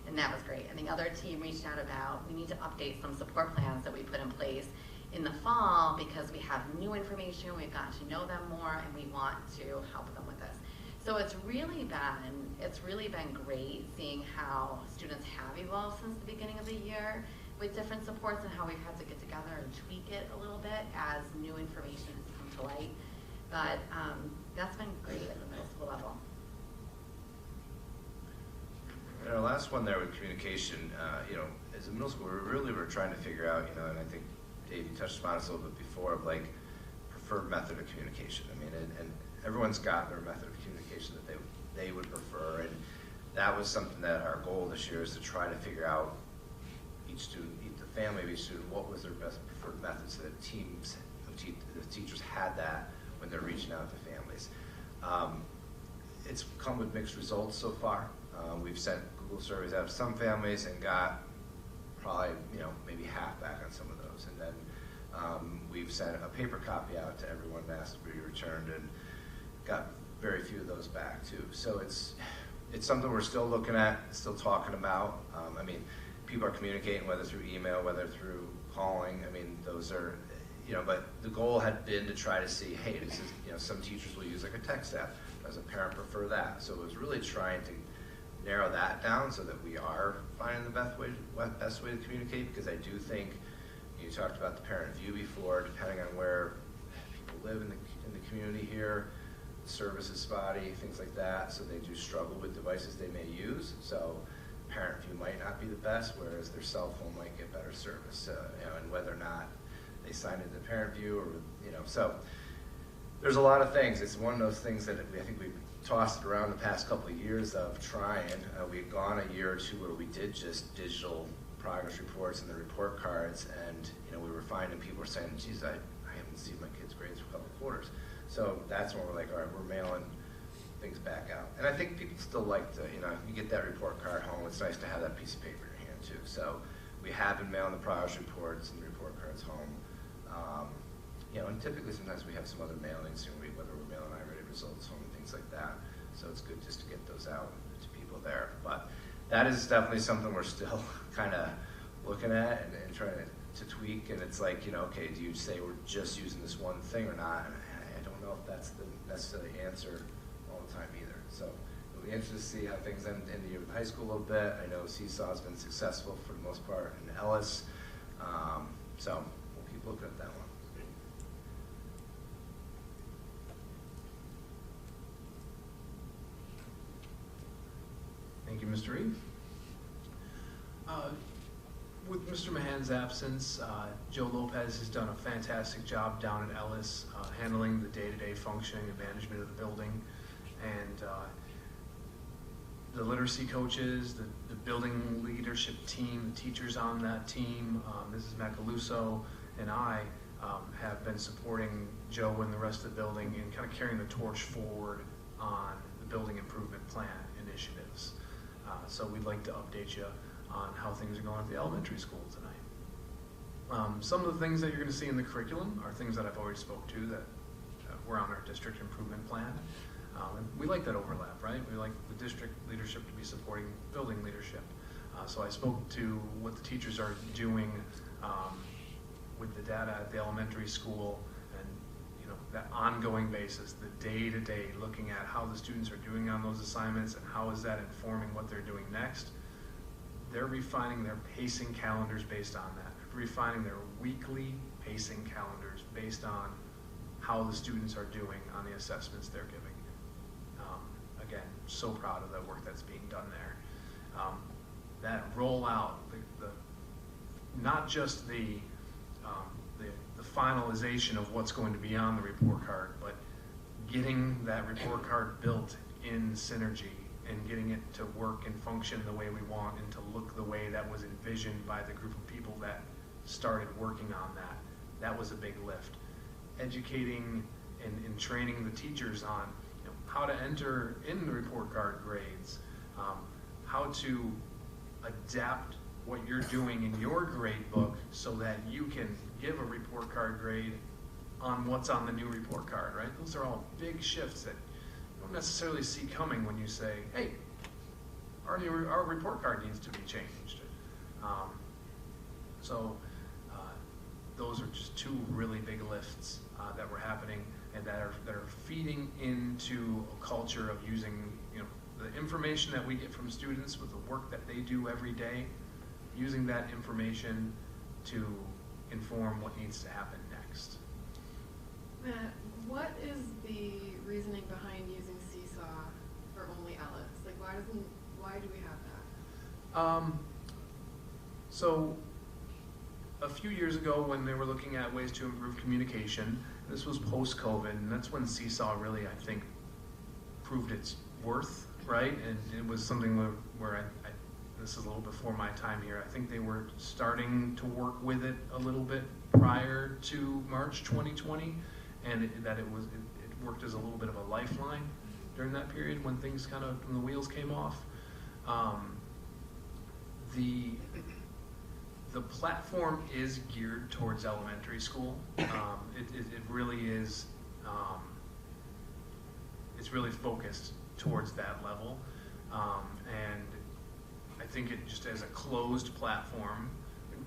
And that was great. And the other team reached out about, we need to update some support plans that we put in place in the fall because we have new information, we've gotten to know them more, and we want to help them with this. So it's really been great seeing how students have evolved since the beginning of the year with different supports and how we've had to get together and tweak it a little bit as new information has come to light. But that's been great at the middle school level. And our last one there with communication, as a middle school, we're trying to figure out, and I think Dave, you touched upon this a little bit before, of like preferred method of communication. I mean, and everyone's got their method of communication that they would prefer, and that was something that our goal this year is to try to figure out each student, the family of each student, what was their best preferred method, so that the teachers had that when they're reaching out to families. It's come with mixed results so far. We've sent Google surveys out to some families and got probably maybe half back on some of those, and then we've sent a paper copy out to everyone and asked to be returned and got very few of those back too. So it's something we're still looking at, still talking about. I mean, people are communicating whether through email, whether through calling. I mean, those are, but the goal had been to try to see, hey, this is, some teachers will use like a text app. Does a parent prefer that? So it was really trying to narrow that down so that we are finding the best way to communicate, because I do think, you talked about the parent view before, depending on where people live in the community here, service is spotty, things like that, so they do struggle with devices they may use. So parent view might not be the best, whereas their cell phone might get better service, and whether or not they sign into the parent view, or so there's a lot of things. It's one of those things that I think we've tossed around the past couple of years of trying. We had gone a year or two where we did just digital progress reports and the report cards, and we were finding people were saying, geez, I haven't seen my kids' grades for a couple of quarters. So that's when we're like, all right, we're mailing things back out. And I think people still like to, you get that report card home, it's nice to have that piece of paper in your hand too. So we have been mailing the progress reports and the report cards home. you know, and typically sometimes we have some other mailings, you know, whether we're mailing I-rated results home and things like that. So it's good just to get those out to people there. But that is definitely something we're still kind of looking at and trying to tweak. And it's like, you know, okay, do you say we're just using this one thing or not? And I don't know if that's the necessary answer all the time either. So it'll be interesting to see how things end the year with high school a little bit. I know Seesaw's been successful for the most part in Ellis. So we'll keep looking at that one. Thank you, Mr. Reeve. With Mr. Mahan's absence, Joe Lopez has done a fantastic job down at Ellis, handling the day-to-day functioning and management of the building. And the literacy coaches, the building leadership team, the teachers on that team, Mrs. Macaluso and I have been supporting Joe and the rest of the building and kind of carrying the torch forward on the building improvement plan initiatives. So we'd like to update you on how things are going at the elementary school tonight. Some of the things that you're going to see in the curriculum are things that I've already spoke to that were on our district improvement plan. And we like that overlap, right? We like the district leadership to be supporting building leadership. So I spoke to what the teachers are doing with the data at the elementary school and, you know, that ongoing basis, the day-to-day looking at how the students are doing on those assignments and how is that informing what they're doing next. They're refining their pacing calendars based on that. They're refining their weekly pacing calendars based on how the students are doing on the assessments they're giving. Again, so proud of the work that's being done there. That rollout, not just the finalization of what's going to be on the report card, but getting that report card built in Synergy and getting it to work and function the way we want and to look the way that was envisioned by the group of people that started working on that. That was a big lift. Educating and training the teachers on, you know, how to enter in the report card grades, how to adapt what you're doing in your grade book so that you can give a report card grade on what's on the new report card, right? Those are all big shifts that you don't necessarily see coming when you say, hey, our report card needs to be changed. Those are just two really big lifts that were happening and that are feeding into a culture of using, you know, the information that we get from students with the work that they do every day, using that information to inform what needs to happen next. Matt, what is the reasoning behind using Seesaw for only Ellis? Like, why do we have that? So a few years ago when they were looking at ways to improve communication, this was post-COVID, and that's when Seesaw really, I think, proved its worth, right? And it was something where this is a little before my time here, I think they were starting to work with it a little bit prior to March 2020, and it worked as a little bit of a lifeline during that period when things when the wheels came off. The platform is geared towards elementary school. It really is. It's really focused towards that level, and I think it just as a closed platform,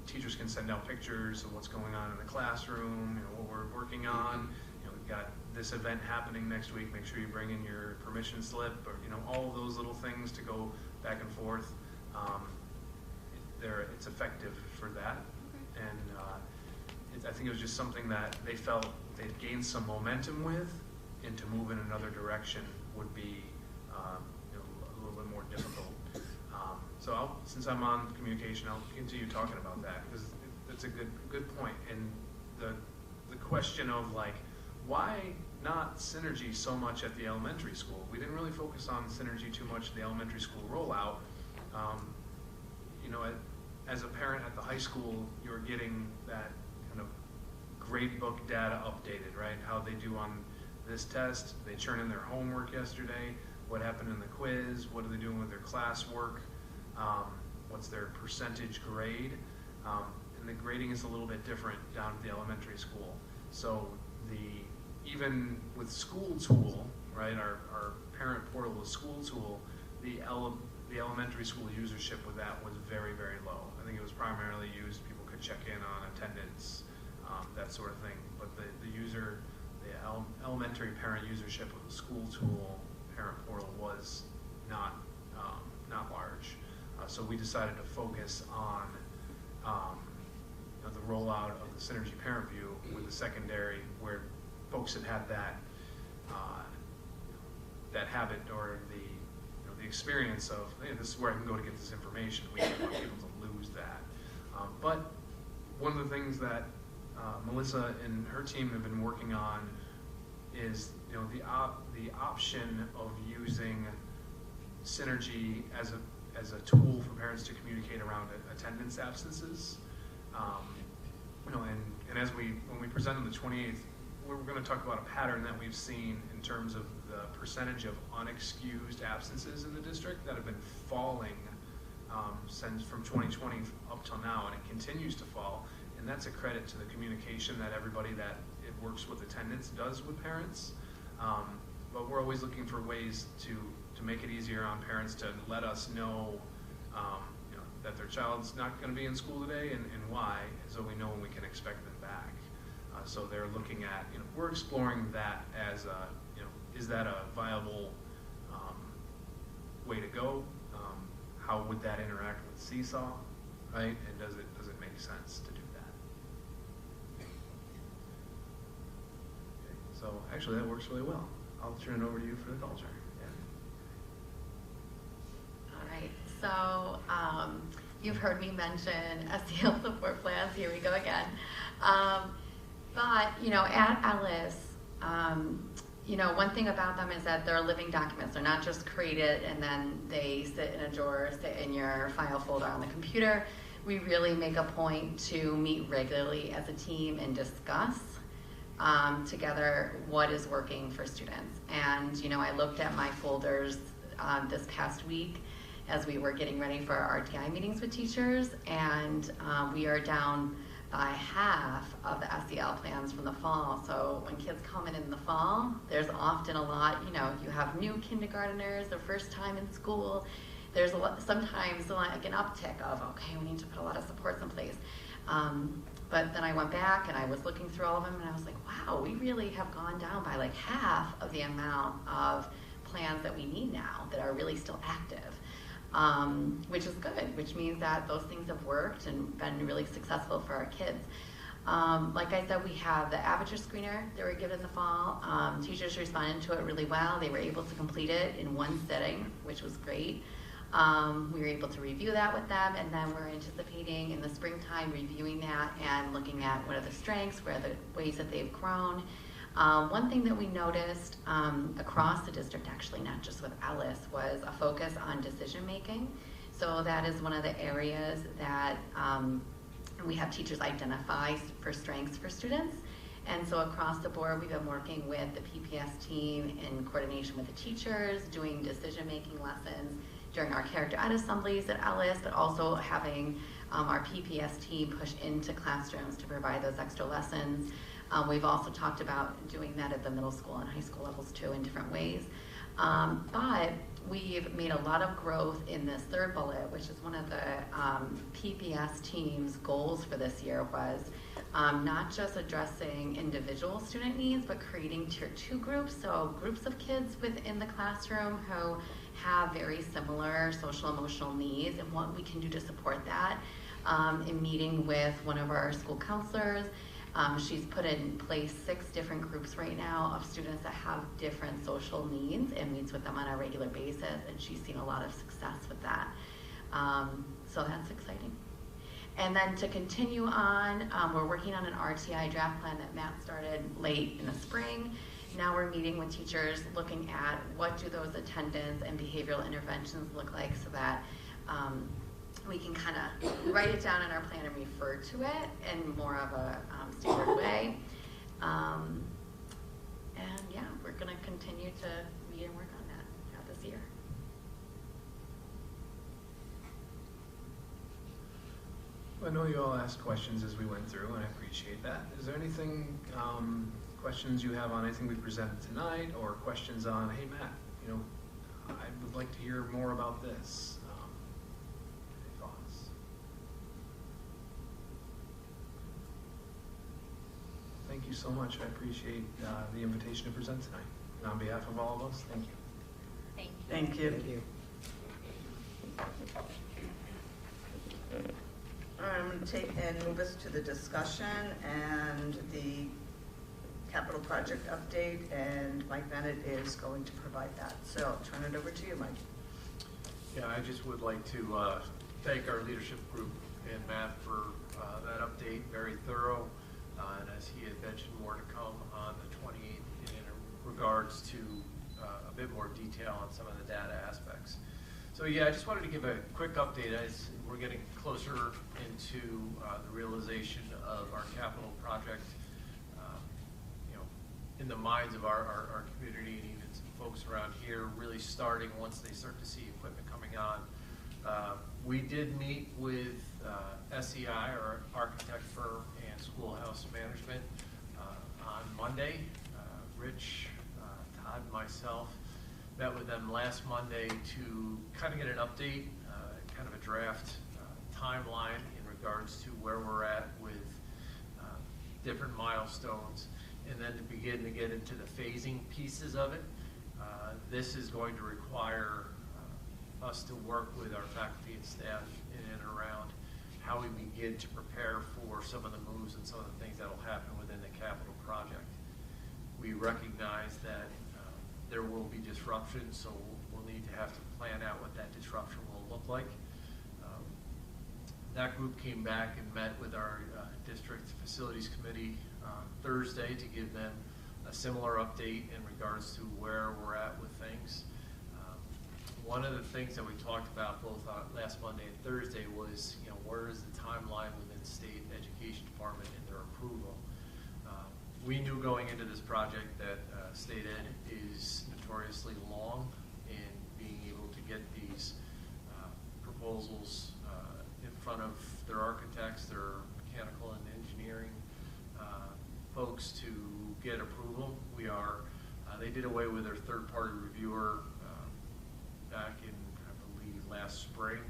teachers can send out pictures of what's going on in the classroom, you know, what we're working on. You know, we've got this event happening next week. Make sure you bring in your permission slip, or you know, all of those little things to go back and forth. It's effective for that, okay. And I think it was just something that they felt they'd gained some momentum with, and to move in another direction would be you know, a little bit more difficult. So since I'm on communication, I'll continue talking about that because it's a good point. And the question of like, why not Synergy so much at the elementary school? We didn't really focus on Synergy too much in the elementary school rollout. You know, as a parent at the high school, you're getting that kind of grade book data updated, right? How they do on this test, they turn in their homework yesterday, what happened in the quiz, what are they doing with their classwork, what's their percentage grade, and the grading is a little bit different down at the elementary school. So even with School Tool, right, our parent portal with School Tool, the elementary school usership with that was very, very low. I think it was primarily used, people could check in on attendance, that sort of thing. But the elementary parent usership of the School Tool parent portal was not large. So we decided to focus on the rollout of the Synergy Parent View with the secondary, where folks had that habit or the experience of, hey, this is where I can go to get this information. We don't want people to lose that. But one of the things that Melissa and her team have been working on is the option of using Synergy as a tool for parents to communicate around attendance absences. And as when we present on the 28th, we're going to talk about a pattern that we've seen in terms of the percentage of unexcused absences in the district that have been falling since from 2020 up till now, and it continues to fall. And that's a credit to the communication that everybody that it works with attendance does with parents. But we're always looking for ways to make it easier on parents to let us know, that their child's not going to be in school today and why, so we know when we can expect them back. So they're looking at, we're exploring that as is that a viable way to go? How would that interact with Seesaw, right? And does it make sense to do that? Okay, so actually that works really well. I'll turn it over to you for the culture. Yeah. All right, so you've heard me mention SEL support plans. Here we go again. But at Ellis, one thing about them is that they're living documents. They're not just created and then they sit in a drawer, sit in your file folder on the computer. We really make a point to meet regularly as a team and discuss together what is working for students. And I looked at my folders this past week as we were getting ready for our RTI meetings with teachers, and we are down by half of the SEL plans from the fall. So when kids come in the fall, there's often a lot, you have new kindergarteners, their first time in school. There's sometimes like an uptick of, okay, we need to put a lot of supports in place. But then I went back and I was looking through all of them and I was like, wow, we really have gone down by like half of the amount of plans that we need now that are really still active. Which is good, which means that those things have worked and been really successful for our kids. Like I said, we have the aperture screener that we given in the fall. Teachers responded to it really well. They were able to complete it in one sitting, which was great. We were able to review that with them, and then we're anticipating in the springtime reviewing that and looking at what are the strengths, where are the ways that they've grown. One thing that we noticed across the district, actually not just with Ellis, was a focus on decision making. So that is one of the areas that we have teachers identify for strengths for students. And so across the board, we've been working with the PPS team in coordination with the teachers, doing decision making lessons during our character ed assemblies at Ellis, but also having our PPS team push into classrooms to provide those extra lessons. We've also talked about doing that at the middle school and high school levels too in different ways. But we've made a lot of growth in this third bullet, which is one of the PPS team's goals for this year was not just addressing individual student needs, but creating tier 2 groups, so groups of kids within the classroom who have very similar social emotional needs and what we can do to support that. In meeting with one of our school counselors, she's put in place 6 different groups right now of students that have different social needs and meets with them on a regular basis, and she's seen a lot of success with that. So that's exciting. And then to continue on, we're working on an RTI draft plan that Matt started late in the spring. Now we're meeting with teachers looking at what do those attendance and behavioral interventions look like so that we can kind of write it down in our plan and refer to it in more of a standard way. And yeah, we're going to continue to read and work on that throughout this year. I know you all asked questions as we went through, and I appreciate that. Is there anything, questions you have on anything we presented tonight, or questions on, hey, Matt, I would like to hear more about this? Any thoughts? Thank you so much. I appreciate the invitation to present tonight. And on behalf of all of us, thank you. Thank you. Thank you. Thank you. All right, I'm going to take and move us to the discussion and the capital project update, and Mike Bennett is going to provide that. So I'll turn it over to you, Mike. Yeah, I just would like to thank our leadership group and Matt for that update, very thorough. And as he had mentioned, more to come on the 28th in regards to a bit more detail on some of the data aspects. So yeah, I just wanted to give a quick update as we're getting closer into the realization of our capital project, in the minds of our community and even some folks around here really starting once they start to see equipment coming on. We did meet with SEI, our architect firm, and schoolhouse management on Monday. Rich, Todd, myself met with them last Monday to kind of get an update, kind of a draft timeline in regards to where we're at with different milestones, and then to begin to get into the phasing pieces of it. This is going to require us to work with our faculty and staff in and around how we begin to prepare for some of the moves and some of the things that will happen within the capital project. We recognize that there will be disruption, so we'll need to have to plan out what that disruption will look like. That group came back and met with our district facilities committee Thursday to give them a similar update in regards to where we're at with things. One of the things that we talked about both last Monday and Thursday was, where is the timeline within the state education department in their approval? We knew going into this project that state ed is notoriously long in being able to get these proposals in front of their architects, their mechanical and engineering folks to get approval. They did away with their third-party reviewer back in, I believe, last spring,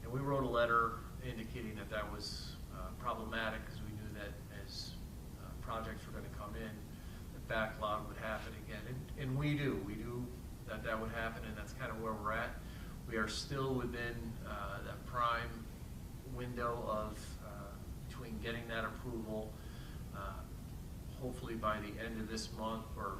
and we wrote a letter indicating that that was problematic because we knew that as projects were going to come in, the backlog would happen again, and we do that would happen, and that's kind of where we're at. We are still within that prime window of between getting that approval, hopefully by the end of this month or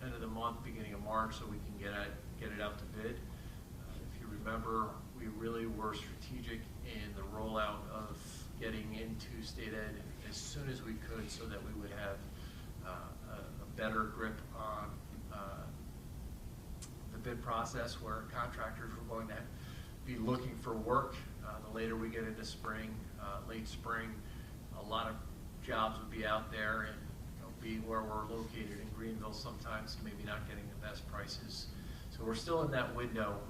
end of the month, beginning of March, so we can get it out to bid. If you remember, we really were strategic in the rollout of getting into state ed as soon as we could so that we would have a better grip on the bid process where contractors were going to be looking for work. The later we get into spring, late spring, a lot of jobs would be out there, and being where we're located in Greenville, sometimes maybe not getting the best prices. So we're still in that window,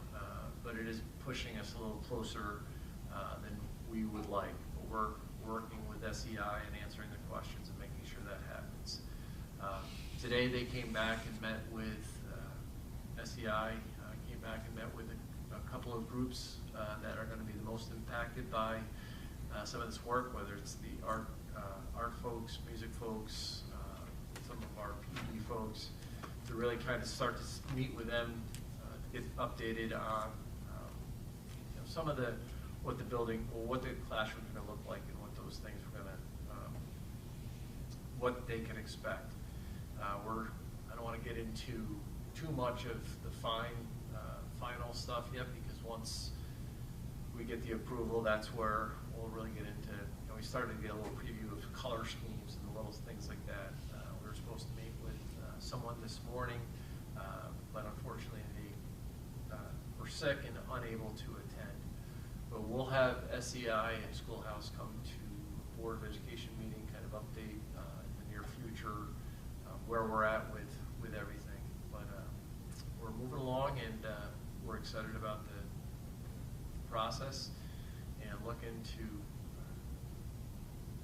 but it is pushing us a little closer than we would like. But we're working with SEI and answering their questions and making sure that happens. Today they came back and met with SEI, came back and met with a couple of groups that are going to be the most impacted by some of this work, whether it's the art folks, music folks, some of our PE folks, to really kind of start to meet with them to get updated on some of what the building, or what the classroom is going to look like, and what those things are going to, what they can expect. I don't want to get into too much of the final stuff yet, because once we get the approval, that's where we'll really get into. We started to get a little preview of color schemes and little things like that. We were supposed to meet with someone this morning, but unfortunately they were sick and unable to attend. But we'll have SEI and Schoolhouse come to Board of Education meeting, kind of update in the near future where we're at with everything. But we're moving along, and we're excited about the process and looking to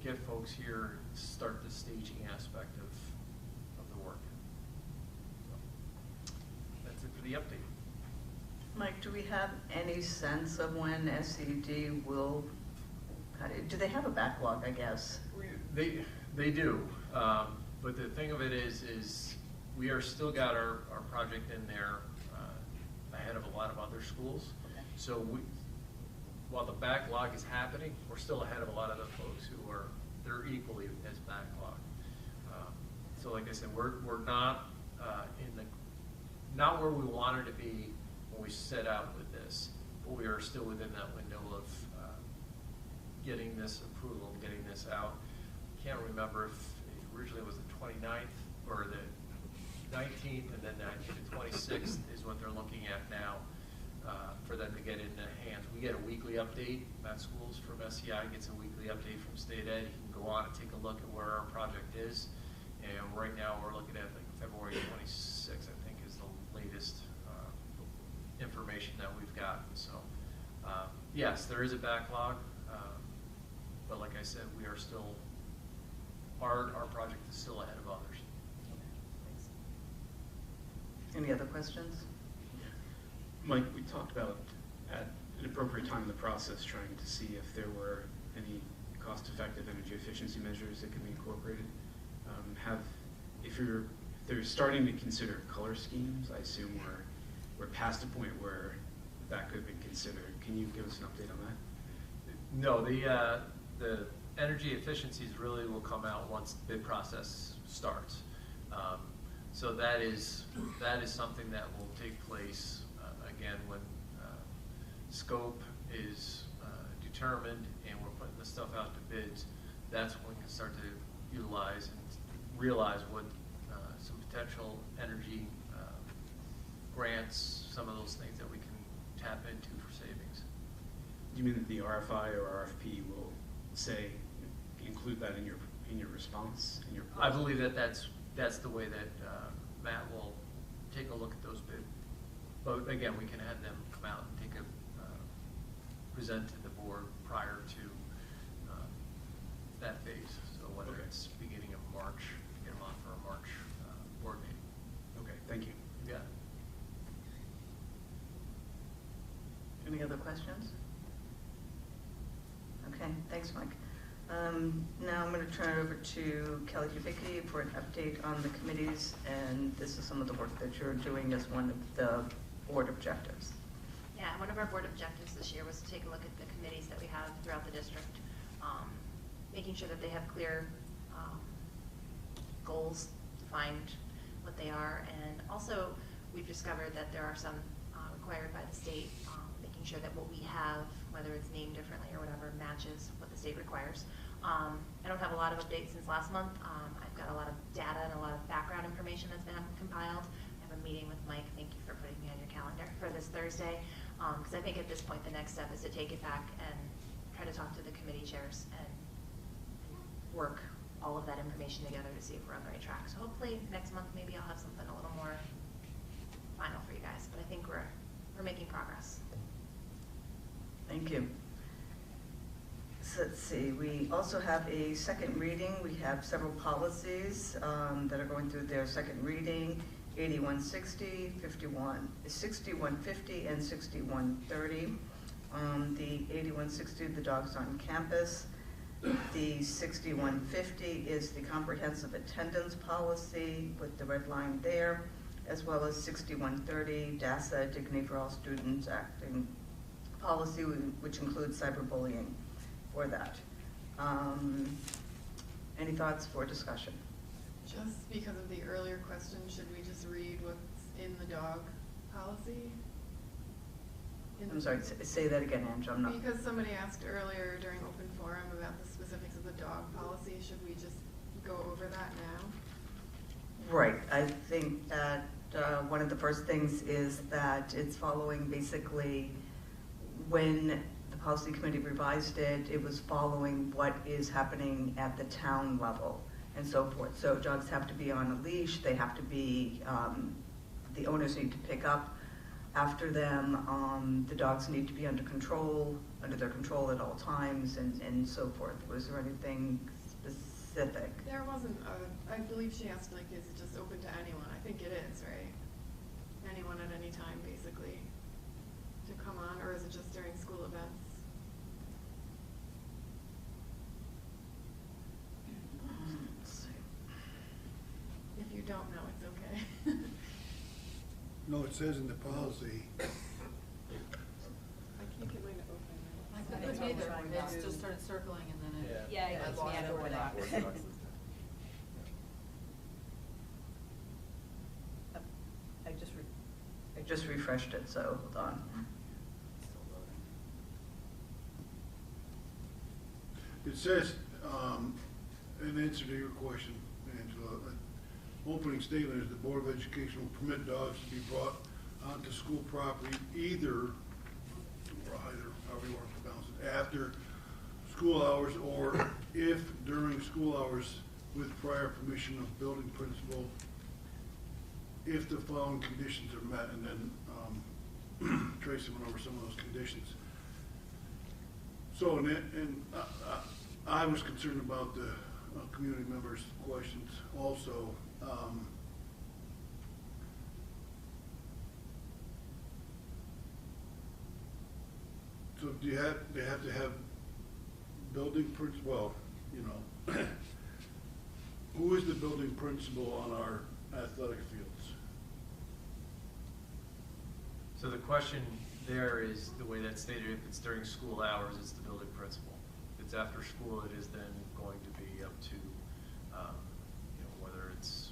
get folks here, start the staging aspect of the work. So, that's it for the update. Mike, do we have any sense of when SED will, do they have a backlog, I guess? They do, but the thing of it is we are still got our project in there ahead of a lot of other schools. So while the backlog is happening, we're still ahead of a lot of the folks who are, they're equally as backlogged. So like I said, we're not not where we wanted to be when we set out with this, but we are still within that window of getting this approval, getting this out. Can't remember if originally it was the 29th or the 19th, and then I think the 26th is what they're looking at now for them to get in their hands. We get a weekly update. Matt Schools from SEI gets a weekly update from State Ed. You can go on and take a look at where our project is. And right now we're looking at like February 26th, I think, is the latest information that we've gotten. So yes, there is a backlog, but like I said, we are still, our project is still ahead of others. Any other questions? Mike, we talked about at an appropriate time in the process trying to see if there were any cost-effective energy efficiency measures that can be incorporated. If they're starting to consider color schemes, I assume we're past a point where that could have been considered. Can you give us an update on that? No, the energy efficiencies really will come out once the bid process starts. So that is something that will take place again when scope is determined and we're putting the stuff out to bids. That's when we can start to utilize and realize what some potential energy grants, some of those things that we can tap into for savings. Do you mean that the RFI or RFP will say include that in your response? I believe that that's the way that Matt will take a look at those bids. But again, we can have them come out and take a present to the board prior to that phase. So whether it's beginning of March, get them on for a March board meeting. Okay, thank you. Yeah. Any other questions? Okay, thanks, Mike. Now I'm going to turn it over to Kelly Kubicki for an update on the committees, and this is some of the work that you're doing as one of the board objectives. Yeah, one of our board objectives this year was to take a look at the committees that we have throughout the district, making sure that they have clear goals, defined what they are, and also we've discovered that there are some required by the state, making sure that what we have, whether it's named differently or whatever, matches what the state requires. I don't have a lot of updates since last month. I've got a lot of data and a lot of background information that's been compiled. I have a meeting with Mike. Thank you for putting me on your calendar for this Thursday, because I think at this point the next step is to take it back and try to talk to the committee chairs and work all of that information together to see if we're on the right track. So hopefully next month maybe I'll have something a little more final for you guys, but I think we're making progress. Thank you. So let's see, we also have a second reading. We have several policies that are going through their second reading: 8160, 6150, and 6130. The 8160, the dogs on campus. The 6150 is the comprehensive attendance policy with the red line there, as well as 6130, DASA, Dignity for All Students Acting policy, which includes cyberbullying for that. Any thoughts for discussion? Just because of the earlier question, should we just read what's in the dog policy? I'm sorry, say that again, Ange, I'm not. Because somebody asked earlier during open forum about the specifics of the dog policy, should we just go over that now? Right, I think that one of the first things is that it's following basically when the policy committee revised it, it was following what is happening at the town level and so forth. So dogs have to be on a leash, they have to be, the owners need to pick up after them, the dogs need to be under their control at all times and so forth. Was there anything specific. There wasn't I believe she asked, like, is it just open to anyone? I think it is, right? Anyone at any time, basically, to come on, or is it just during school events? Let's see. If you don't know, it's okay. No, it says in the policy, I can't get mine to open. I couldn't either. It just started circling and then it. Yeah, it lets goes me the out other of way. order. I just refreshed it, so hold on. it says, in answer to your question, Angela, opening statement is the Board of Education will permit dogs to be brought onto school property either, however you want to pronounce it, after school hours or if during school hours with prior permission of building principal, if the following conditions are met, and then Tracy went over some of those conditions. So, I was concerned about the community members' questions also. So do they have to have building principal, well, you know, who is the building principal on our athletic fields? So the question there is, the way that's stated, if it's during school hours, it's the building principal. If it's after school, it is then going to be up to, whether it's,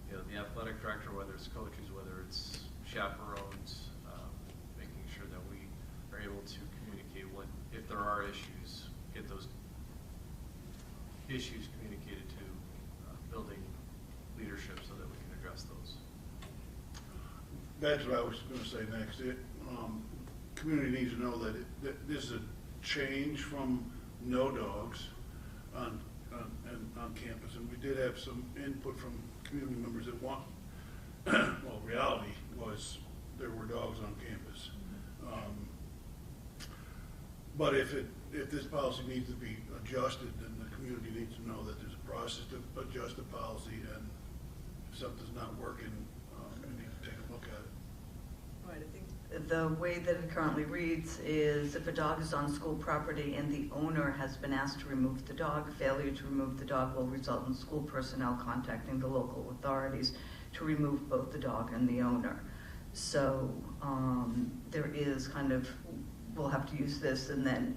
the athletic director, whether it's coaches, whether it's chaperones, making sure that we are able to communicate if there are issues, get those issues communicated to building leadership so that we can address those. That's what I was going to say next. Community needs to know that this is a change from no dogs on campus, and we did have some input from community members that want. Well, reality was there were dogs on campus, but if this policy needs to be adjusted, then the community needs to know that there's a process to adjust the policy, and if something's not working, we need to take a look at it. Right, I think the way that it currently reads is if a dog is on school property and the owner has been asked to remove the dog, failure to remove the dog will result in school personnel contacting the local authorities to remove both the dog and the owner. So there is we'll have to use this and then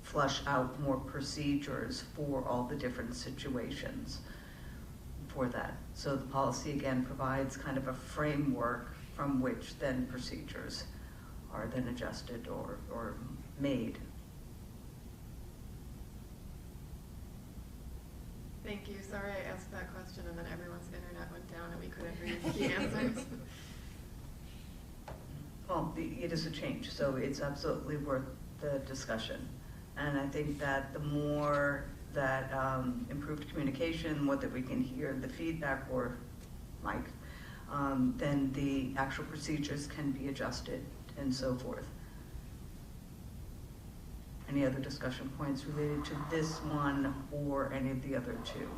flush out more procedures for all the different situations for that. So the policy again provides kind of a framework from which then procedures are then adjusted or made. Thank you. Sorry I asked that question and then everyone's internet went down and we couldn't read the answers. Well, it is a change, so it's absolutely worth the discussion. And I think that the more that improved communication, more that we can hear the feedback or Mike, then the actual procedures can be adjusted and so forth. Any other discussion points related to this one or any of the other two?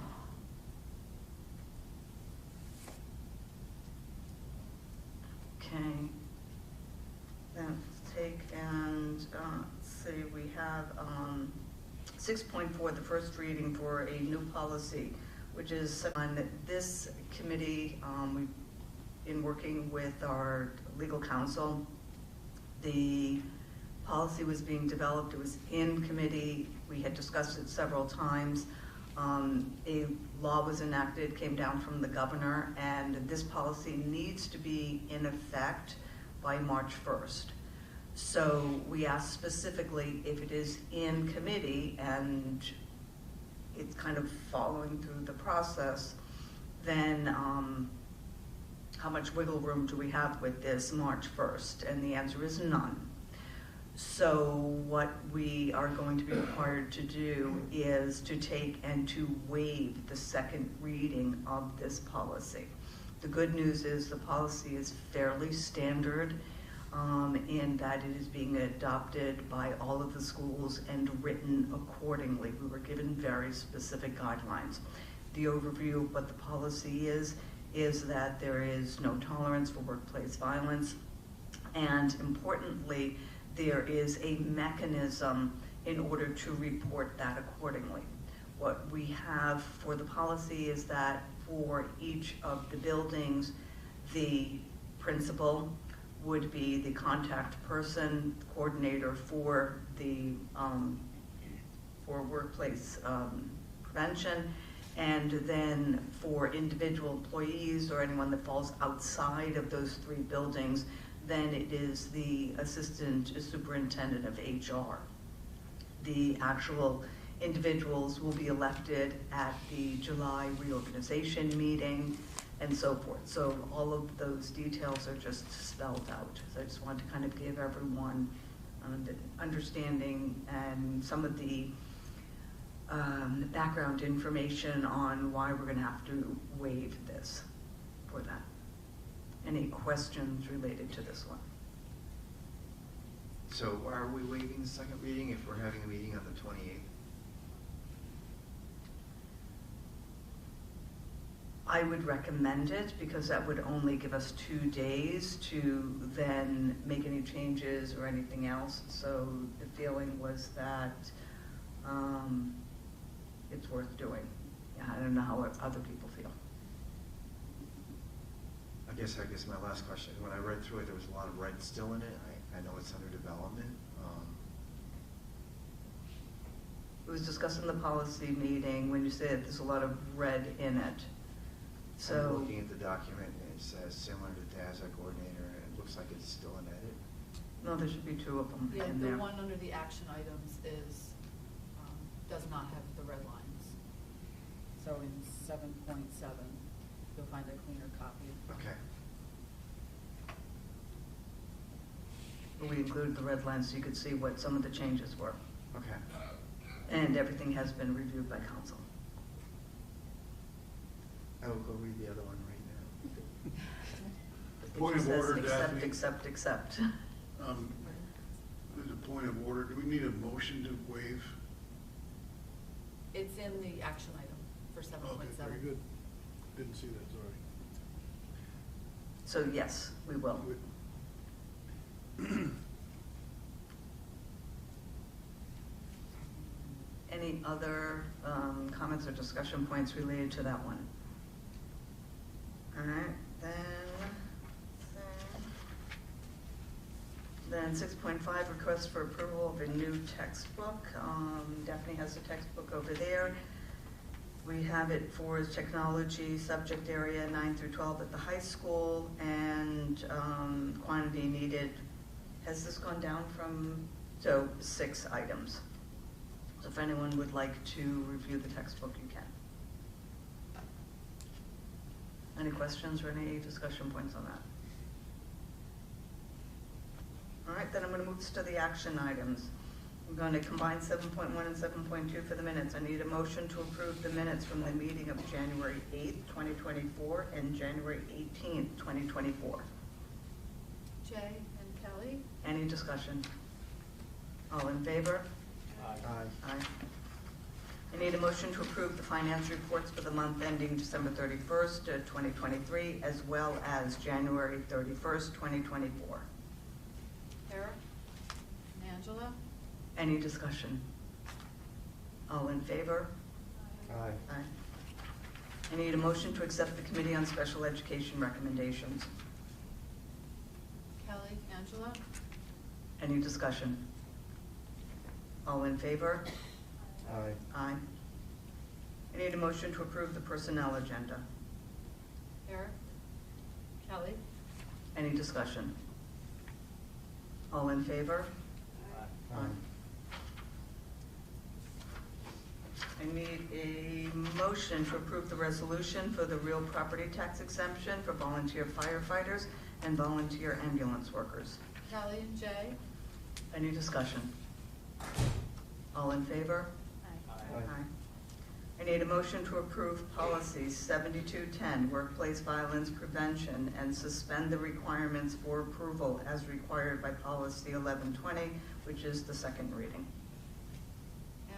Okay. Let's take and see, we have 6.4, the first reading for a new policy, which is on this committee. We've been working with our legal counsel. The policy was being developed. It was in committee. We had discussed it several times. A law was enacted, came down from the governor, and this policy needs to be in effect by March 1st. So we asked specifically if it is in committee and it's kind of following through the process, then how much wiggle room do we have with this March 1st? And the answer is none. So what we are going to be required to do is to take and to waive the second reading of this policy. The good news is the policy is fairly standard. in that it is being adopted by all of the schools and written accordingly. We were given very specific guidelines. The overview of what the policy is that there is no tolerance for workplace violence, and importantly, there is a mechanism in order to report that accordingly. What we have for the policy is that for each of the buildings, the principal would be the contact person, coordinator for the for workplace prevention, and then for individual employees or anyone that falls outside of those 3 buildings, then it is the assistant superintendent of HR. The actual individuals will be elected at the July reorganization meeting and so forth. So all of those details are just spelled out. So I just wanted to kind of give everyone the understanding and some of the background information on why we're going to have to waive this for that. Any questions related to this one? So are we waiving the second reading if we're having a meeting on the 28th? I would recommend it because that would only give us 2 days to then make any changes or anything else. So the feeling was that it's worth doing. Yeah, I don't know how other people feel. I guess my last question, when I read through it, there was a lot of red still in it. I know it's under development. It was discussed in the policy meeting when you said there's a lot of red in it. So I'm looking at the document and it says similar to DASA coordinator, and it looks like it's still an edit. no, there should be 2 of them Yeah, in the there. one under the action items is, does not have the red lines. So in 7.7, you'll find a cleaner copy. Okay. We included the red lines so you could see what some of the changes were. Okay. And everything has been reviewed by council. I will go read the other one right now. It Point just of says order, Daphne. accept. There's a point of order. Do we need a motion to waive? It's in the action item for 7.7. Okay, very good. Didn't see that, sorry. So yes, we will. Any other comments or discussion points related to that one? All right, then 6.5, request for approval of a new textbook. Daphne has the textbook over there. We have it for technology subject area 9 through 12 at the high school, and quantity needed. Has this gone down from, so 6 items. So if anyone would like to review the textbook, you can. Any questions or any discussion points on that? All right, then I'm going to move to the action items. I'm going to combine 7.1 and 7.2 for the minutes. I need a motion to approve the minutes from the meeting of January 8th, 2024 and January 18th, 2024. Jay and Kelly? Any discussion? All in favor? Aye. Aye. I need a motion to approve the finance reports for the month ending December 31st, 2023, as well as January 31st, 2024. Eric? And Angela? Any discussion? All in favor? Aye. Aye. I need a motion to accept the Committee on Special Education recommendations. Kelly? Angela? Any discussion? All in favor? Aye. Aye. I need a motion to approve the personnel agenda. Eric? Kelly? Any discussion? All in favor? Aye. I need a motion to approve the resolution for the real property tax exemption for volunteer firefighters and volunteer ambulance workers. Kelly and Jay? Any discussion? All in favor? Aye. Aye. I need a motion to approve policy 7210, workplace violence prevention, and suspend the requirements for approval as required by policy 1120, which is the second reading.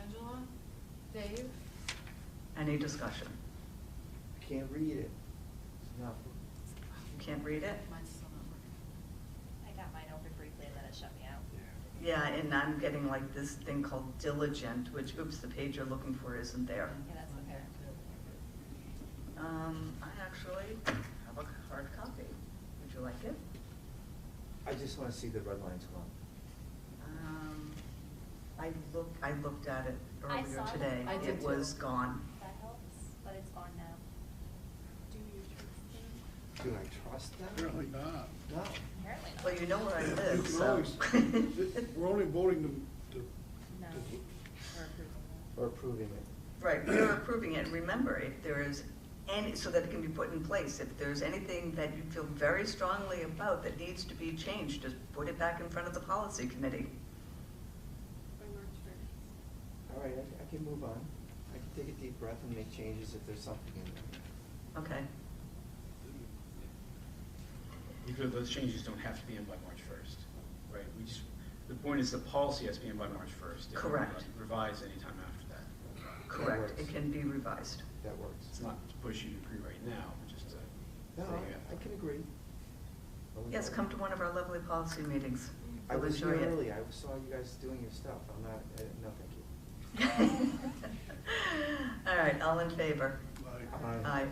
Angela? Dave? Any discussion? I can't read it. No. You can't read it? Mine's still not working. I got mine open briefly and then it shut me out. Yeah, and I'm getting like this thing called diligent, which, oops, the page you're looking for isn't there. Yeah, that's okay. I actually have a hard copy. Would you like it? I just want to see the red lines go on. I looked at it I earlier saw it. today. I did It was too. gone. That helps, but it's gone now. Do you trust me? Do I trust them? Apparently not. No. Apparently not. Well, you know where I You live, can so. always- We're only voting to No, we're approving Or approving it. Right, we are approving it. Remember, if there is any, so that it can be put in place, if there's anything that you feel very strongly about that needs to be changed, just put it back in front of the policy committee. By March 1st. All right, I can move on. I can take a deep breath and make changes if there's something in there. Okay, Because those changes don't have to be in by March 1st, right? The point is the policy has to be in by March 1st. It can be Correct. revised anytime after that. correct. It can be revised. That works. It's not to push you to agree right now, but just to No, say you have I to. can agree. Yes, come to one of our lovely policy meetings. I You'll was here enjoy it. early. I saw you guys doing your stuff. I'm not, no, thank you. All right, all in favor? Like, Aye.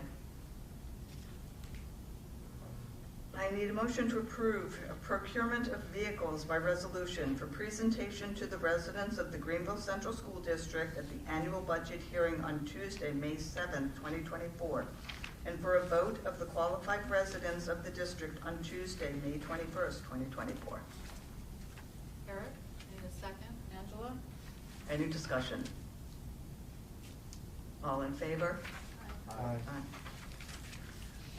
I need a motion to approve a procurement of vehicles by resolution for presentation to the residents of the Greenville Central School District at the annual budget hearing on Tuesday, May 7th, 2024, and for a vote of the qualified residents of the district on Tuesday, May 21st, 2024. Eric, need a second? Angela? Any discussion? All in favor? Aye.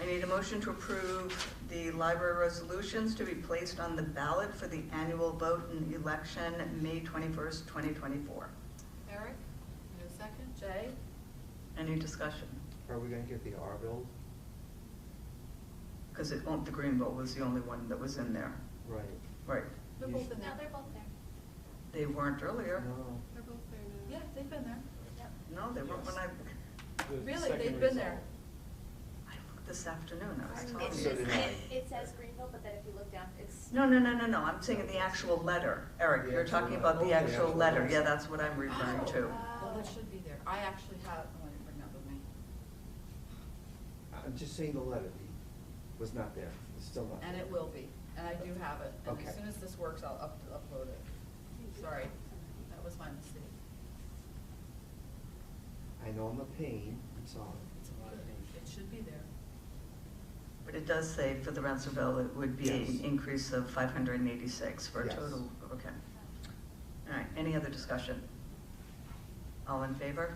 I need a motion to approve the library resolutions to be placed on the ballot for the annual vote and election, May 21st, 2024. Eric, need a second? Jay? Any discussion? Are we gonna get the R bill? Because it won't, the Greenville was the only one that was in there. Right. Right. They're both in there. No, they're both there. They weren't earlier. No. They're both there now. Yeah, they've been there. Yep. No, they weren't when I Really, they've been there. looked this afternoon. I was telling It's So you. just, did I. it says Greenville, but then if you look down, it's. No, I'm saying in the actual letter. Eric, The you're actual talking letter. about the Oh, the actual actual letter. letter. Yeah, that's what I'm referring to. Well, that should be there. I actually have, oh, I didn't bring that with me. I'm just saying the letter was not there. It's still not. And it will be, and I do have it. And Okay. as soon as this works, I'll upload it. Sorry, that was my mistake. I know I'm a pain. I'm sorry. It should be there. But it does say for the Rensselaerville, it would be Yes. an increase of 586 for a Yes. total, okay. All right, any other discussion? All in favor?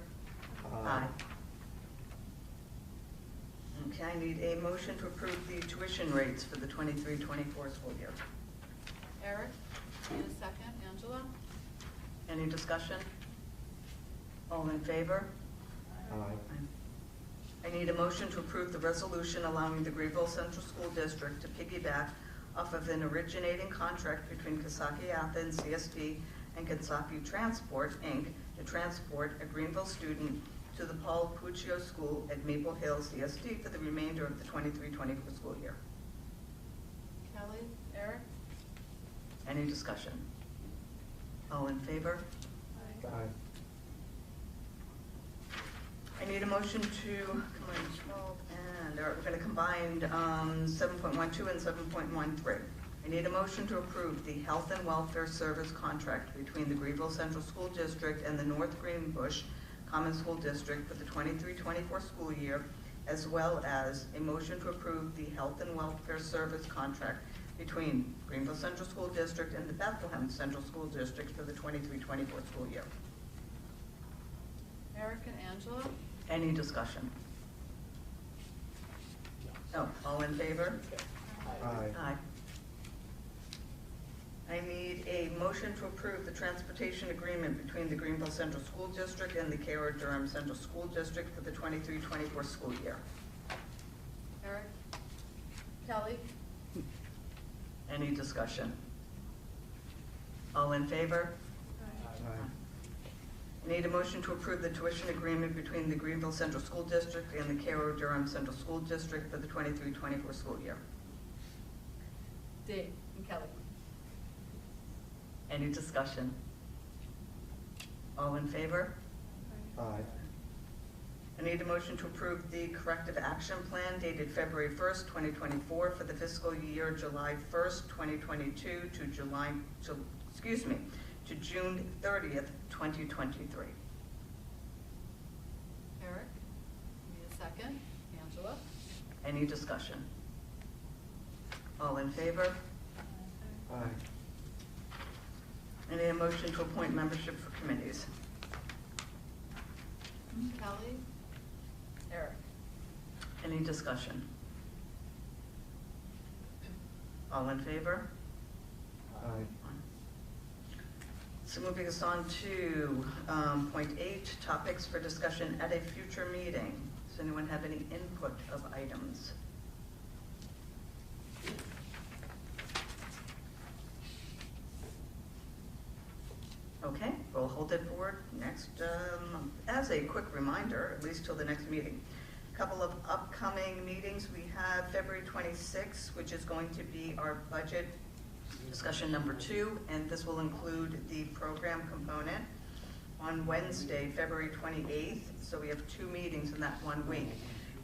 Okay, I need a motion to approve the tuition rates for the 23-24 school year. Eric, need a second? Angela? Any discussion? All in favor? Aye. I need a motion to approve the resolution allowing the Greenville Central School District to piggyback off of an originating contract between Coxsackie Athens CSD and Coxsackie Transport, Inc. to transport a Greenville student to the Paul Puccio School at Maple Hill CSD for the remainder of the 23-24 school year. Kelly? Eric? Any discussion? All in favor? Aye. I need a motion to combine 12 and we're going to combine 7.12 and 7.13. I need a motion to approve the health and welfare service contract between the Greenville Central School District and the North Greenbush Common School District for the 23-24 school year, as well as a motion to approve the health and welfare service contract between Greenville Central School District and the Bethlehem Central School District for the 23-24 school year. Eric and Angela? Any discussion? No. All in favor? Aye. Aye. I need a motion motion to approve the transportation agreement between the Greenville Central School District and the Carroll Durham Central School District for the 23-24 school year. Eric? Kelly? Any discussion? All in favor? I need a motion to approve the tuition agreement between the Greenville Central School District and the Carroll Durham Central School District for the 23-24 school year. Dave and Kelly? Any discussion? All in favor? Aye. I need a motion to approve the corrective action plan dated February 1st, 2024 for the fiscal year July 1st, 2022 to June 30th, 2023. Eric? Need a second? Angela? Any discussion? All in favor? Aye. I need a motion to appoint membership for committees. Kelly? Eric? Any discussion? All in favor? Aye. So moving us on to point 8, topics for discussion at a future meeting. Does anyone have any input of items? Okay, we'll hold it for next, as a quick reminder, at least till the next meeting. A couple of upcoming meetings. We have February 26th, which is going to be our budget discussion number 2, and this will include the program component. On Wednesday, February 28th, so we have 2 meetings in that 1 week.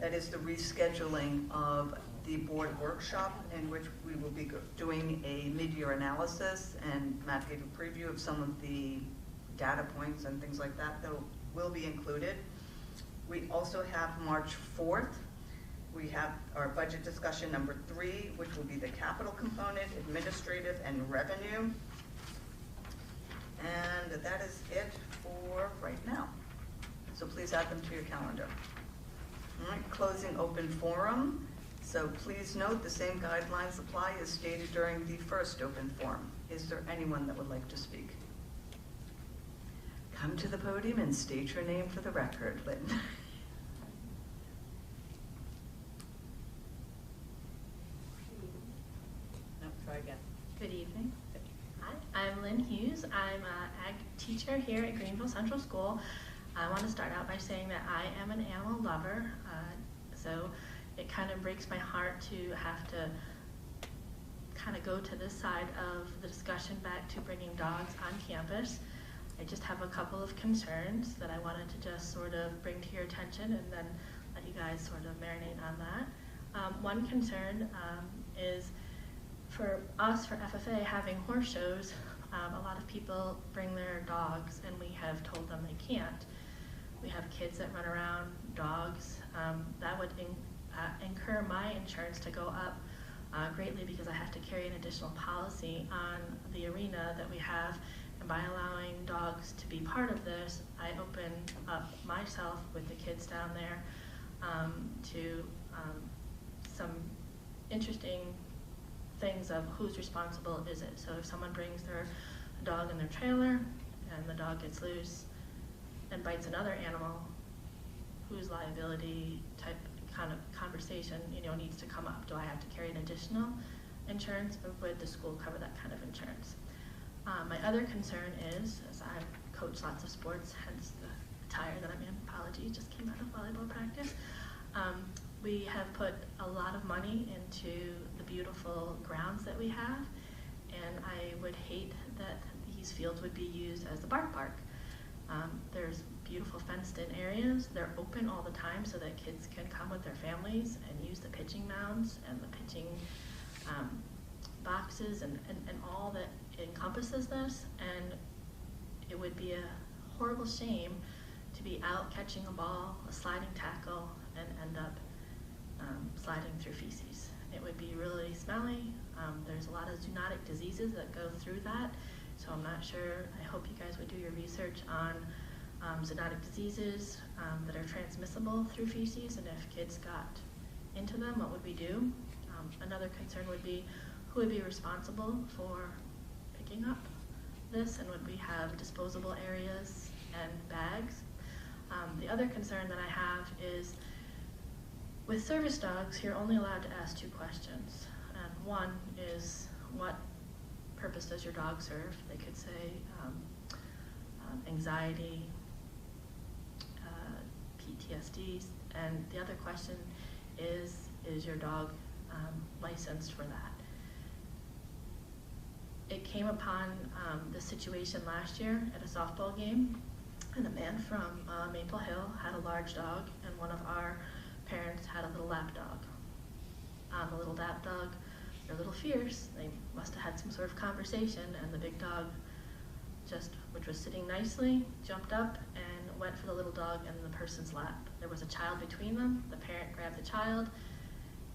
That is the rescheduling of the board workshop, in which we will be doing a mid-year analysis, and Matt gave a preview of some of the data points and things like that that will be included. We also have March 4th. We have our budget discussion number 3, which will be the capital component, administrative, and revenue. And that is it for right now. So please add them to your calendar. All right, closing open forum. So please note the same guidelines apply as stated during the first open forum. Is there anyone that would like to speak? Come to the podium and state your name for the record, Lynn. No, try again. Good evening. Hi, I'm Lynn Hughes. I'm an ag teacher here at Greenville Central School. I want to start out by saying that I am an animal lover, so it kind of breaks my heart to have to kind of go to this side of the discussion back to bringing dogs on campus. I just have a couple of concerns that I wanted to just sort of bring to your attention and then let you guys sort of marinate on that. One concern is for us, for FFA, having horse shows, a lot of people bring their dogs and we have told them they can't. We have kids that run around, dogs. That would incur my insurance to go up greatly because I have to carry an additional policy on the arena that we have. And by allowing dogs to be part of this, I open up myself with the kids down there to some interesting things of who's responsible is it. So if someone brings their dog in their trailer and the dog gets loose and bites another animal, whose liability type kind of conversation needs to come up. Do I have to carry an additional insurance, or would the school cover that kind of insurance? My other concern is, as I've coached lots of sports, hence the attire that I'm in, apologies, just came out of volleyball practice. We have put a lot of money into the beautiful grounds that we have, and I would hate that these fields would be used as the bark park. There's beautiful fenced-in areas. They're open all the time so that kids can come with their families and use the pitching mounds and the pitching boxes and all that encompasses this. And it would be a horrible shame to be out catching a ball, a sliding tackle, and end up sliding through feces. It would be really smelly. There's a lot of zoonotic diseases that go through that. So I'm not sure, I hope you guys would do your research on zoonotic diseases that are transmissible through feces, and if kids got into them, what would we do? Another concern would be who would be responsible for picking up this, and would we have disposable areas and bags? The other concern that I have is with service dogs, you're only allowed to ask 2 questions. And one is, what purpose does your dog serve? They could say anxiety, PTSD, and the other question is your dog licensed for that? It came upon the situation last year at a softball game, and a man from Maple Hill had a large dog, and one of our parents had a little lap dog. The little lap dog, they're a little fierce. They must have had some sort of conversation, and the big dog which was sitting nicely, jumped up and went for the little dog in the person's lap. There was a child between them. The parent grabbed the child,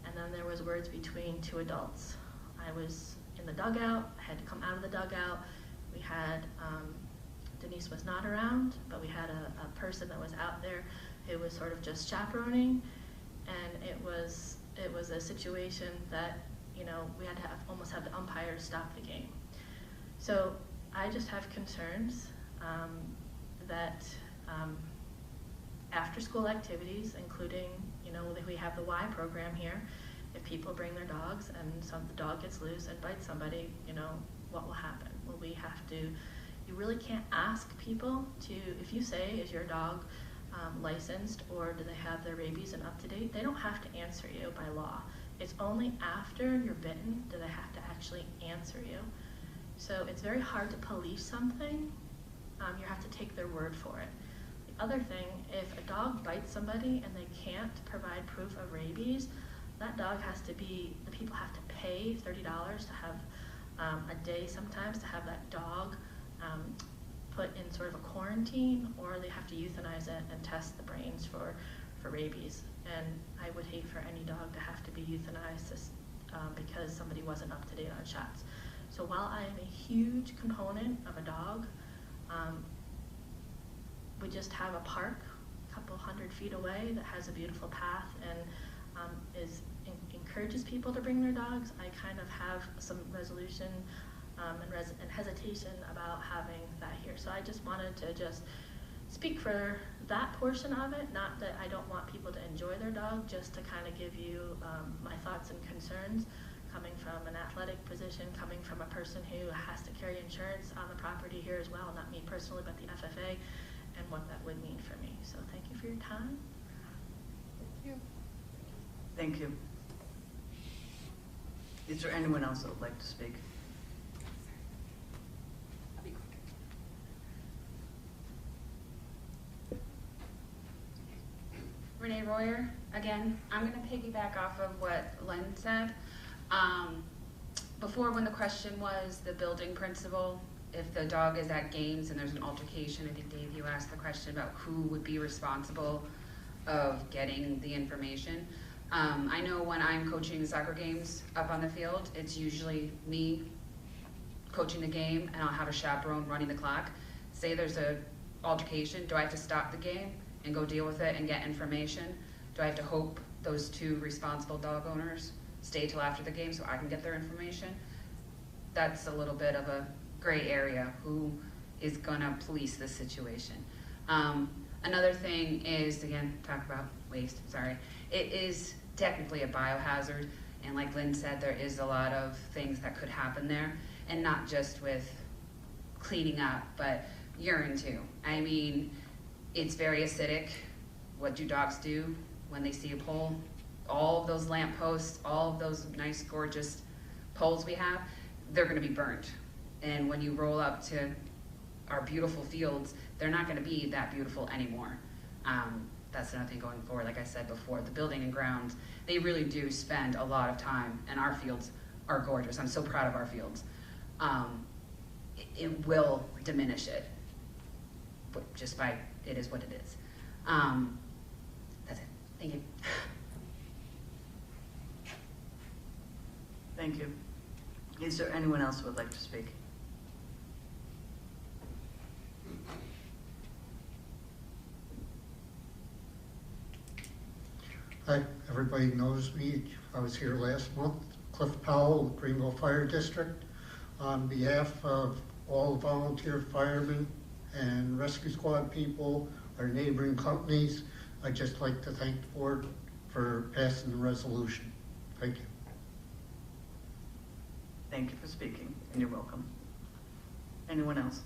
and then there was words between 2 adults. I was in the dugout. I had to come out of the dugout. We had, Denise was not around, but we had a person that was out there who was sort of just chaperoning, and it was a situation that, you know, we had to almost have the umpires stop the game. So I just have concerns that after school activities, including, you know, we have the Y program here. If people bring their dogs and the dog gets loose and bites somebody, you know, what will happen? Will we have to, you really can't ask people to, if you say, is your dog licensed, or do they have their rabies and up to date? They don't have to answer you by law. It's only after you're bitten do they have to actually answer you. So it's very hard to police something. You have to take their word for it. The other thing, if a dog bites somebody and they can't provide proof of rabies, that dog has to be, the people have to pay $30 to have a day sometimes to have that dog put in sort of a quarantine, or they have to euthanize it and test the brains for rabies. And I would hate for any dog to have to be euthanized because somebody wasn't up to date on shots. So while I am a huge component of a dog, we just have a park a couple 100 feet away that has a beautiful path and encourages people to bring their dogs. I kind of have some resolution and hesitation about having that here. So I just wanted to just speak for that portion of it, not that I don't want people to enjoy their dog, just to kind of give you my thoughts and concerns coming from an athletic position, coming from a person who has to carry insurance on the property here as well, not me personally, but the FFA, and what that would mean for me. So thank you for your time. Thank you. Thank you. Is there anyone else that would like to speak? I'll be quick. Renee Royer, again, I'm going to piggyback off of what Len said. Before, when the question was the building principal, if the dog is at games and there's an altercation, I think Dave, you asked the question about who would be responsible of getting the information. I know when I'm coaching the soccer games up on the field, it's usually me coaching the game, and I'll have a chaperone running the clock. Say there's a altercation, do I have to stop the game and go deal with it and get information? Do I have to hope those 2 responsible dog owners stay till after the game so I can get their information? That's a little bit of a gray area. Who is gonna police this situation? Another thing is, again, talk about waste, sorry. It is technically a biohazard, and like Lynn said, there is a lot of things that could happen there, and not just with cleaning up, but urine too. I mean, it's very acidic. What do dogs do when they see a pole? All of those lamp posts, all of those nice, gorgeous poles we have, they're gonna be burnt. And when you roll up to our beautiful fields, they're not gonna be that beautiful anymore. That's another thing going forward. Like I said before, the building and grounds, they really do spend a lot of time, and our fields are gorgeous. I'm so proud of our fields. It will diminish it, but just by, it is what it is. That's it, thank you. Thank you. Is there anyone else who would like to speak? Hi, everybody knows me. I was here last month. Cliff Powell, Greenville Fire District. On behalf of all the volunteer firemen and rescue squad people, our neighboring companies. I'd just like to thank the board for passing the resolution. Thank you. Thank you for speaking, and you're welcome. Anyone else?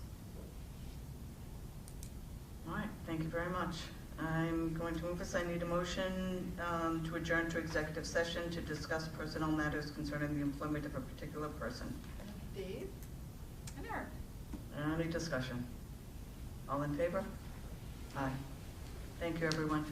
All right, thank you very much. I'm going to move us. I need a motion to adjourn to executive session to discuss personnel matters concerning the employment of a particular person. Dave and Eric. Any discussion? All in favor? Aye. Thank you, everyone.